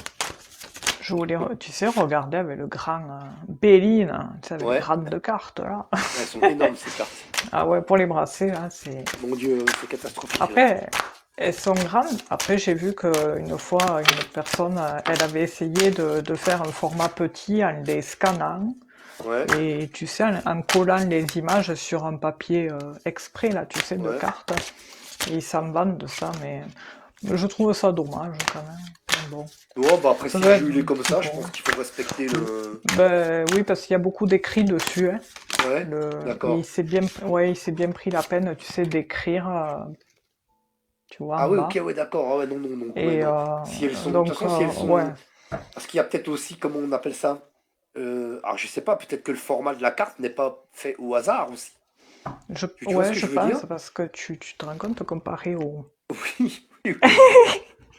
Je voulais, tu sais, regarder avec le grand Béline, hein, tu sais, avec les Ouais, grandes cartes, là. elles sont énormes ces cartes. Ah ouais, pour les bracelets, là, c'est... Mon Dieu, c'est catastrophique là. Après, elles sont grandes. Après, j'ai vu qu'une fois, une personne, elle avait essayé de faire un format petit en les scannant. Ouais, Et tu sais, en collant les images sur un papier exprès, là, tu sais, de ouais. cartes. Et ils s'en vendent de ça, mais je trouve ça dommage, quand même. Mais bon, Bon, bah après, ça si le doit être... jeu il est comme ça, je Bon. pense qu'il faut respecter le. Ben, oui, parce qu'il y a beaucoup d'écrits dessus, hein. Ouais, Et d'accord. ouais, il s'est bien pris la peine, tu sais, d'écrire, tu vois, Ah en ouais, ok, bas. ouais, d'accord. Ah ouais, non, non, non. Ouais, Et non. Si elles sont. De toute donc, façon, si elles ouais, sont. Parce qu'il y a peut-être aussi, comment on appelle ça? Alors, je sais pas, peut-être que le format de la carte n'est pas fait au hasard aussi. Tu vois ce ouais, que je je veux dire? pense, parce que tu te rends compte comparé au... Oui, oui, oui.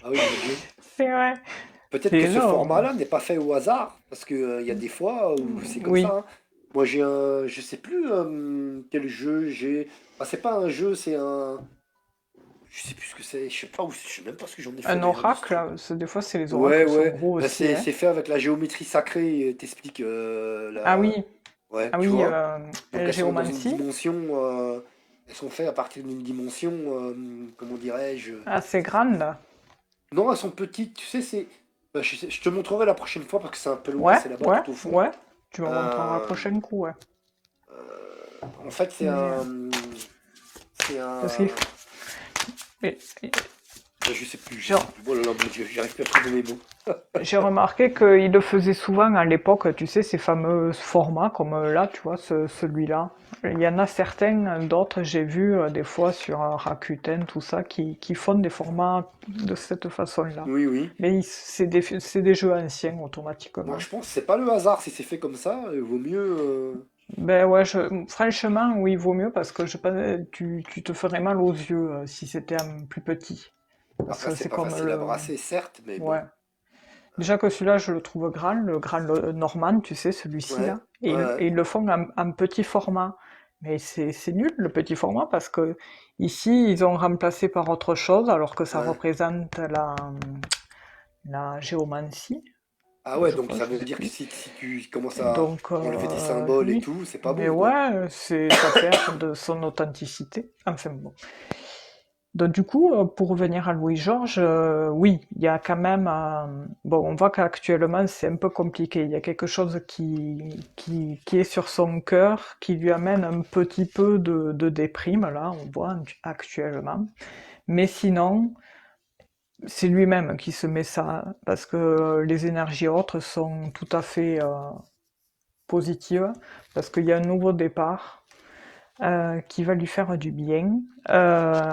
Ah oui, mon Dieu. C'est vrai, Peut-être c'est que ce énorme. format-là n'est pas fait au hasard, parce que il y a des fois où c'est comme ça, Oui, hein. Moi, j'ai un, je sais plus quel jeu j'ai. Ah, c'est pas un jeu, c'est un. Je sais plus ce que c'est. Je sais pas où. Je sais même pas ce que j'en ai fait un d'ailleurs de ce oracle, truc. des fois, c'est les Ouais, oracles sont ouais. gros Bah, aussi, hein. c'est fait avec la géométrie sacrée. T'expliques Ah la. oui, Ouais, ah tu oui, vois. Donc elles sont dans une géomancie. dimension. Elles sont faites à partir d'une dimension. Comment dirais-je? Assez grande. Non, elles sont petites. Tu sais, c'est. Bah, je te montrerai la prochaine fois parce que c'est un peu loin. Ouais, C'est là-bas ouais, tout au fond. ouais. Tu me montreras la Euh, prochaine coup, ouais. En fait, c'est Mais, un. C'est parce qu'il un. faut... mais, Je sais plus, je sais genre, plus. Oh là là, mon Dieu, j'arrive plus à trouver mes mots. j'ai remarqué qu'il le faisait souvent à l'époque, tu sais, ces fameux formats comme là, tu vois, celui-là. Il y en a certains, d'autres, j'ai vu des fois sur Rakuten, tout ça, qui font des formats de cette façon-là. Oui, oui. Mais c'est des jeux anciens Moi, automatiquement. je pense que c'est pas le hasard si c'est fait comme ça. Il vaut mieux. Ben ouais, franchement, oui, il vaut mieux parce que je pense, tu te ferais mal aux yeux si c'était un plus petit. Parce Après, que c'est c'est pas comme facile à brasser, certes, mais Ouais. bon. Déjà que celui-là, je le trouve grand, le grand Norman, tu sais, celui-ci Ouais, là. ouais, ouais. Et ils le font en petit format. Mais c'est nul le petit format parce que ici, ils ont remplacé par autre chose alors que ça Ouais. représente la géomancie, Ah ouais, je donc crois, ça je veut sais dire que plus. si tu commences à Donc, enlever des symboles et oui. tout, c'est pas Mais bon, quoi. ouais, ça perd de son authenticité. Enfin bon. Donc du coup, pour revenir à Louis-Georges, oui, il y a quand même, bon, on voit qu'actuellement c'est un peu compliqué. Il y a quelque chose qui est sur son cœur, qui lui amène un petit peu de déprime, là, on voit actuellement. Mais sinon, c'est lui-même qui se met ça, parce que les énergies autres sont tout à fait positives, parce qu'il y a un nouveau départ qui va lui faire du bien. Euh,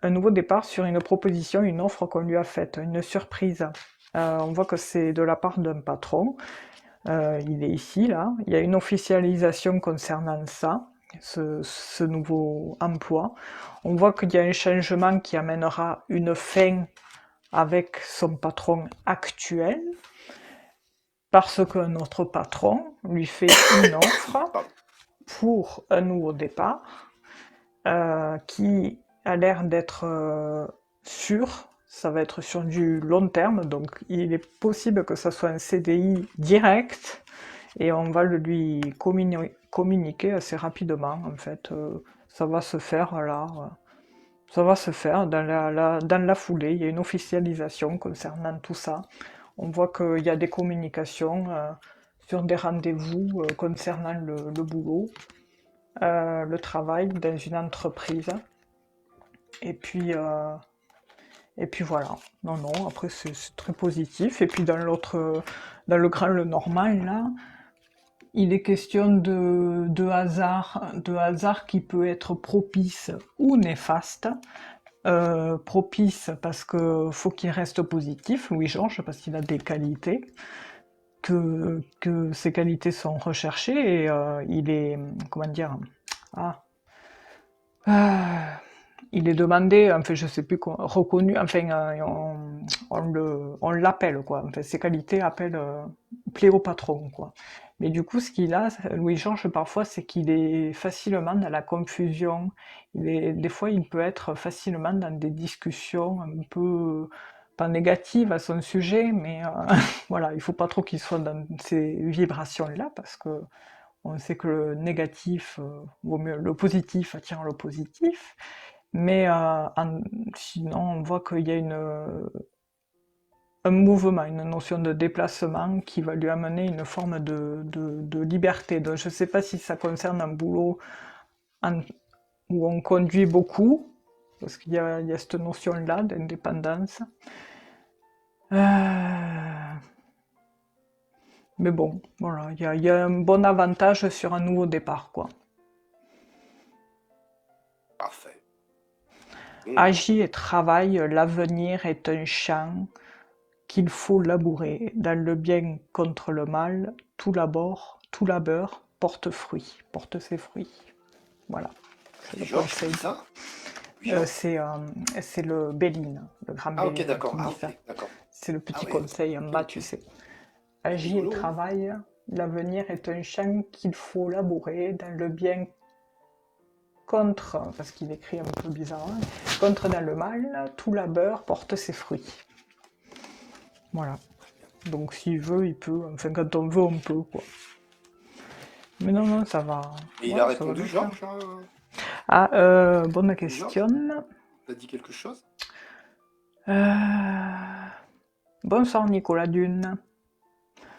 un nouveau départ sur une proposition, une offre qu'on lui a faite, une surprise. On voit que c'est de la part d'un patron. Il est ici, là. Il y a une officialisation concernant ça, ce nouveau emploi. On voit qu'il y a un changement qui amènera une fin avec son patron actuel, parce que notre patron lui fait une offre Pardon. pour un nouveau départ qui a l'air d'être sûr. Ça va être sur du long terme, donc il est possible que ça soit un CDI direct et on va le lui communiquer assez rapidement. En fait, ça va se faire là. Ça va se faire dans la foulée. Il y a une officialisation concernant tout ça. On voit qu'il y a des communications sur des rendez-vous concernant le boulot, le travail dans une entreprise. Et puis, euh, et puis voilà. Non, non, après c'est très positif. Et puis dans l'autre, dans le grand, le normal, là, il est question de hasard qui peut être propice ou néfaste. Propice parce que faut qu'il reste positif, Louis-Georges, parce qu'il a des qualités, que ces qualités sont recherchées et il est, comment dire, ah, ah, il est demandé, enfin je sais plus, reconnu, enfin on l'appelle quoi, enfin ses qualités appellent, plaît au patron quoi. Mais du coup ce qu'il a, Louis-Georges parfois, c'est qu'il est facilement dans la confusion, des fois il peut être facilement dans des discussions un peu, pas négatives à son sujet, mais voilà, il faut pas trop qu'il soit dans ces vibrations-là, parce que on sait que le négatif, vaut mieux, le positif attire le positif, mais sinon on voit qu'il y a un mouvement, une notion de déplacement qui va lui amener une forme de liberté. Donc je ne sais pas si ça concerne un boulot en- où on conduit beaucoup, parce il y a cette notion-là d'indépendance. Euh, mais bon, voilà, il y a un bon avantage sur un nouveau départ, quoi. Parfait. Bon, bah, Agis et travaille, l'avenir est un champ qu'il faut labourer. Dans le bien contre le mal, tout labeur porte fruit, porte ses fruits. Voilà, c'est c'est le Georges qui conseil. dit ça? Oui, Georges. C'est le Béline, le grand Ah, ok, Béline d'accord. qui Ah, dit ça. ok, d'accord. C'est le Ah petit ouais, conseil en ok, bas, ok. tu sais. C'est Agis et rigolo, hein. travaille, l'avenir est un champ qu'il faut labourer dans le bien contre, parce qu'il écrit un peu bizarrement, contre dans le mal, tout labeur porte ses fruits. Voilà. Donc s'il veut, il peut. Enfin, quand on veut, on peut, quoi. Mais non, non, ça va. Et il Ouais, a ça va répondu, le faire. Georges, Ah, bonne Louis-Georges? question. T'as dit quelque chose? Euh, Bonsoir, Nicolas Dune.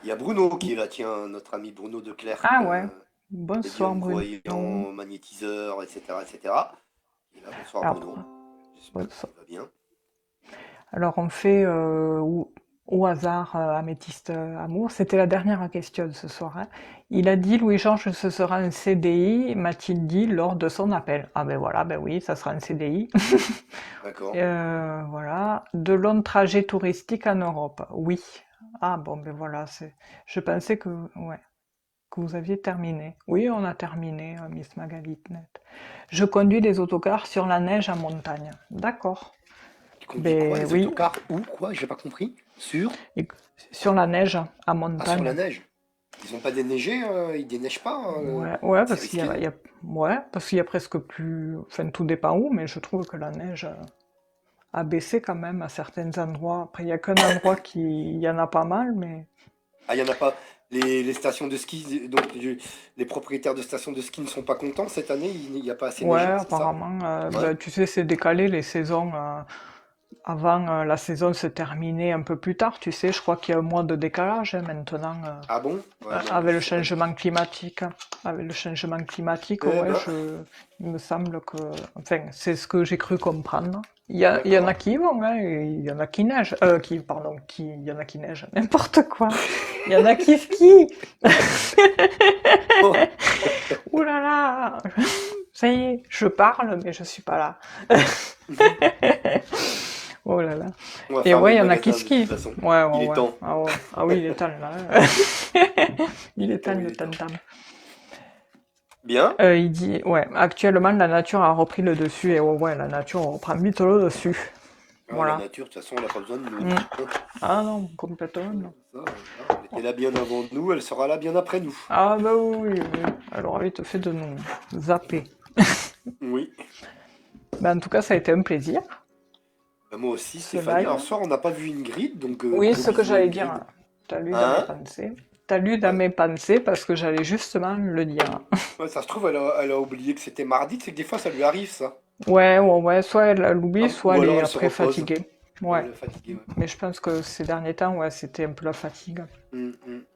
Il y a Bruno qui est là, tiens, notre ami Bruno de Clercq, Ah ouais. Bonsoir, médium Bruno. voyant, magnétiseur, etc., etc. Il est là, bonsoir Alors, Bruno. J'espère bonsoir. qu'il va bien. Alors on fait au hasard Améthyste Amour. C'était la dernière question de ce soir, hein. Il a dit, Louis-Georges, ce sera un CDI, m'a-t-il dit lors de son appel. Ah ben voilà, ben oui, ça sera un CDI. D'accord. Voilà. De longs trajets touristiques en Europe. Oui. Ah bon, ben voilà, je pensais ouais, que vous aviez terminé. Oui, on a terminé, Miss Magalitnet. Je conduis des autocars sur la neige en montagne. D'accord. Tu conduis quoi, Ben les oui, autocars? Où, quoi? J'ai pas compris. Sur? et sur la neige en Ah, sur la montagne. neige. Ils ont pas déneigé, ils déneigent pas. Ouais, ouais, C'est parce risqué, non? ouais, parce qu'il y a presque plus, enfin tout dépend où, mais je trouve que la neige a baissé quand même à certains endroits. Après, il y a qu'un endroit il y en a pas mal, mais Ah, il y en a pas. Les stations de ski, donc les propriétaires de stations de ski ne sont pas contents cette année, il n'y a pas assez ouais, neigé, c'est ça? apparemment, Ouais. ben, tu sais, c'est décalé les saisons. Avant, la saison se terminait un peu plus tard, tu sais, je crois qu'il y a un mois de décalage hein, maintenant. Ah bon? Ouais, non, moi Avec je le sais pas du tout. changement climatique. Avec le changement climatique, Eh ouais, ben, il me semble que. Enfin, c'est ce que j'ai cru comprendre. Il y en a d'accord. qui y vont, hein, et il y en a qui neigent. Pardon, il y en a qui neigent, n'importe quoi. Il y en a qui skient. Oh, Ouh là là. Ça y est, je parle, mais je suis pas là. Oh là là. on va Et fermer ouais, le il y en a qui magasin de toute skient. façon. Ouais, Il ouais, est ouais. temps. Ah ouais. Ah oui, il est temps là. Il est Ah temps oui, il le est temps. tam-tam. Bien. Il dit, ouais, actuellement la nature a repris le dessus et ouais, ouais, la nature reprend vite le dessus. Ah, la Voilà. nature, de toute façon, elle n'a pas besoin de nous. Mm. Hein. Ah non, complètement non. Ça, voilà, elle était là bien avant nous, elle sera là bien après nous. Ah bah oui, oui, oui. Elle aura vite fait de nous zapper. Oui. Ben, en tout cas, ça a été un plaisir, Bah, moi aussi, ce Stéphanie. Alors, live. ce soir, on n'a pas vu Ingrid, donc Oui, gros ce que bisous à j'allais dire, Ingrid. t'as lu dans mes Hein? pensées. T'as lu dans Ouais. mes pensées parce que j'allais justement le dire. Ouais, ça se trouve, elle a oublié que c'était mardi, c'est que des fois, ça lui arrive, ça. Ouais, ouais, ouais, soit elle l'oublie, Ah, soit ou elle alors est elle se après repose. fatiguée. Ouais, Ouais, elle est fatiguée, ouais. mais je pense que ces derniers temps, ouais, c'était un peu la fatigue. Hum, hum.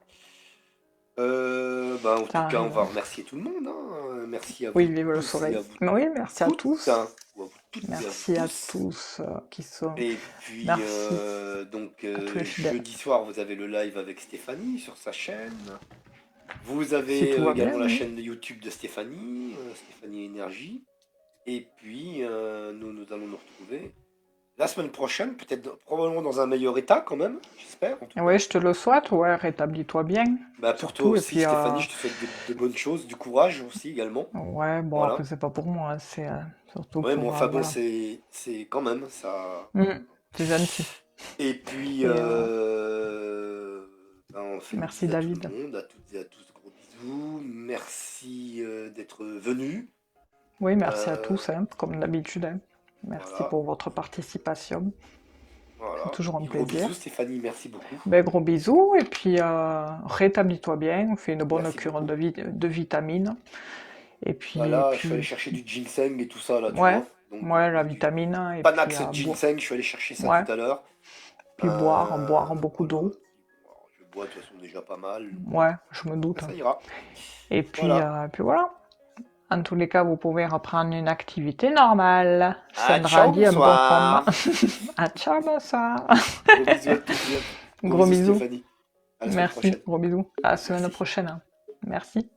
Bah, en tout Ça cas, on arrive. va remercier tout le monde, hein. Merci à Oui, vous vive le tous et soleil. à vous Oui, merci à toutes, tous. hein. Ou à vous toutes et à vous Merci à tous. tous qui sont. Et puis, Merci donc, à tous les fidèles. jeudi soir, vous avez le live avec Stéphanie sur sa chaîne. Vous Si avez tout va bien, également la oui. chaîne YouTube de Stéphanie, Stéphanie Énergie. Et puis, nous allons nous retrouver la semaine prochaine, peut-être probablement dans un meilleur état quand même, j'espère en tout Oui, cas. je te le souhaite, ouais, rétablis-toi bien, Bah, pour toi surtout. Et aussi, puis, Stéphanie, je te souhaite de bonnes choses, du courage aussi également. ouais, bon, après, Voilà. c'est pas pour moi, hein, c'est surtout Ouais, mais pour, enfin bon, voilà. c'est quand même ça. C'est gentil. Et puis, Et ben, on fait des merci, bises à tout le David. monde, à toutes et à tous, gros bisous. Merci d'être venus. Oui, merci à Euh, tous, hein, comme d'habitude, hein. Merci voilà, pour votre participation. C'est voilà. toujours un Et gros plaisir. bisous, Stéphanie, merci beaucoup. Ben, gros bisous, et puis rétablis-toi bien, fais une bonne Merci cure beaucoup. de vitamines. Bah Et là, je suis allé puis, chercher du ginseng et tout ça, là, tu ouais, vois. Donc, du ouais, coup, la du vitamine, et puis Panax boire. ginseng, je suis allé chercher ça tout Ouais, à l'heure. puis boire beaucoup Voilà. d'eau. Alors, je bois de toute façon déjà pas mal, Ouais, je me mais doute. ça ira. Et Voilà. puis voilà. En tous les cas, vous pouvez reprendre une activité normale. Ah, Sandra ciao, dit un bon combat. bonsoir. Ah, ciao, bonsoir. Gros bisous à toutes et à tous. Gros Gros bisous, bisous. Stéphanie. À la semaine Merci. prochaine. Gros bisous. À la semaine Merci. prochaine. Merci.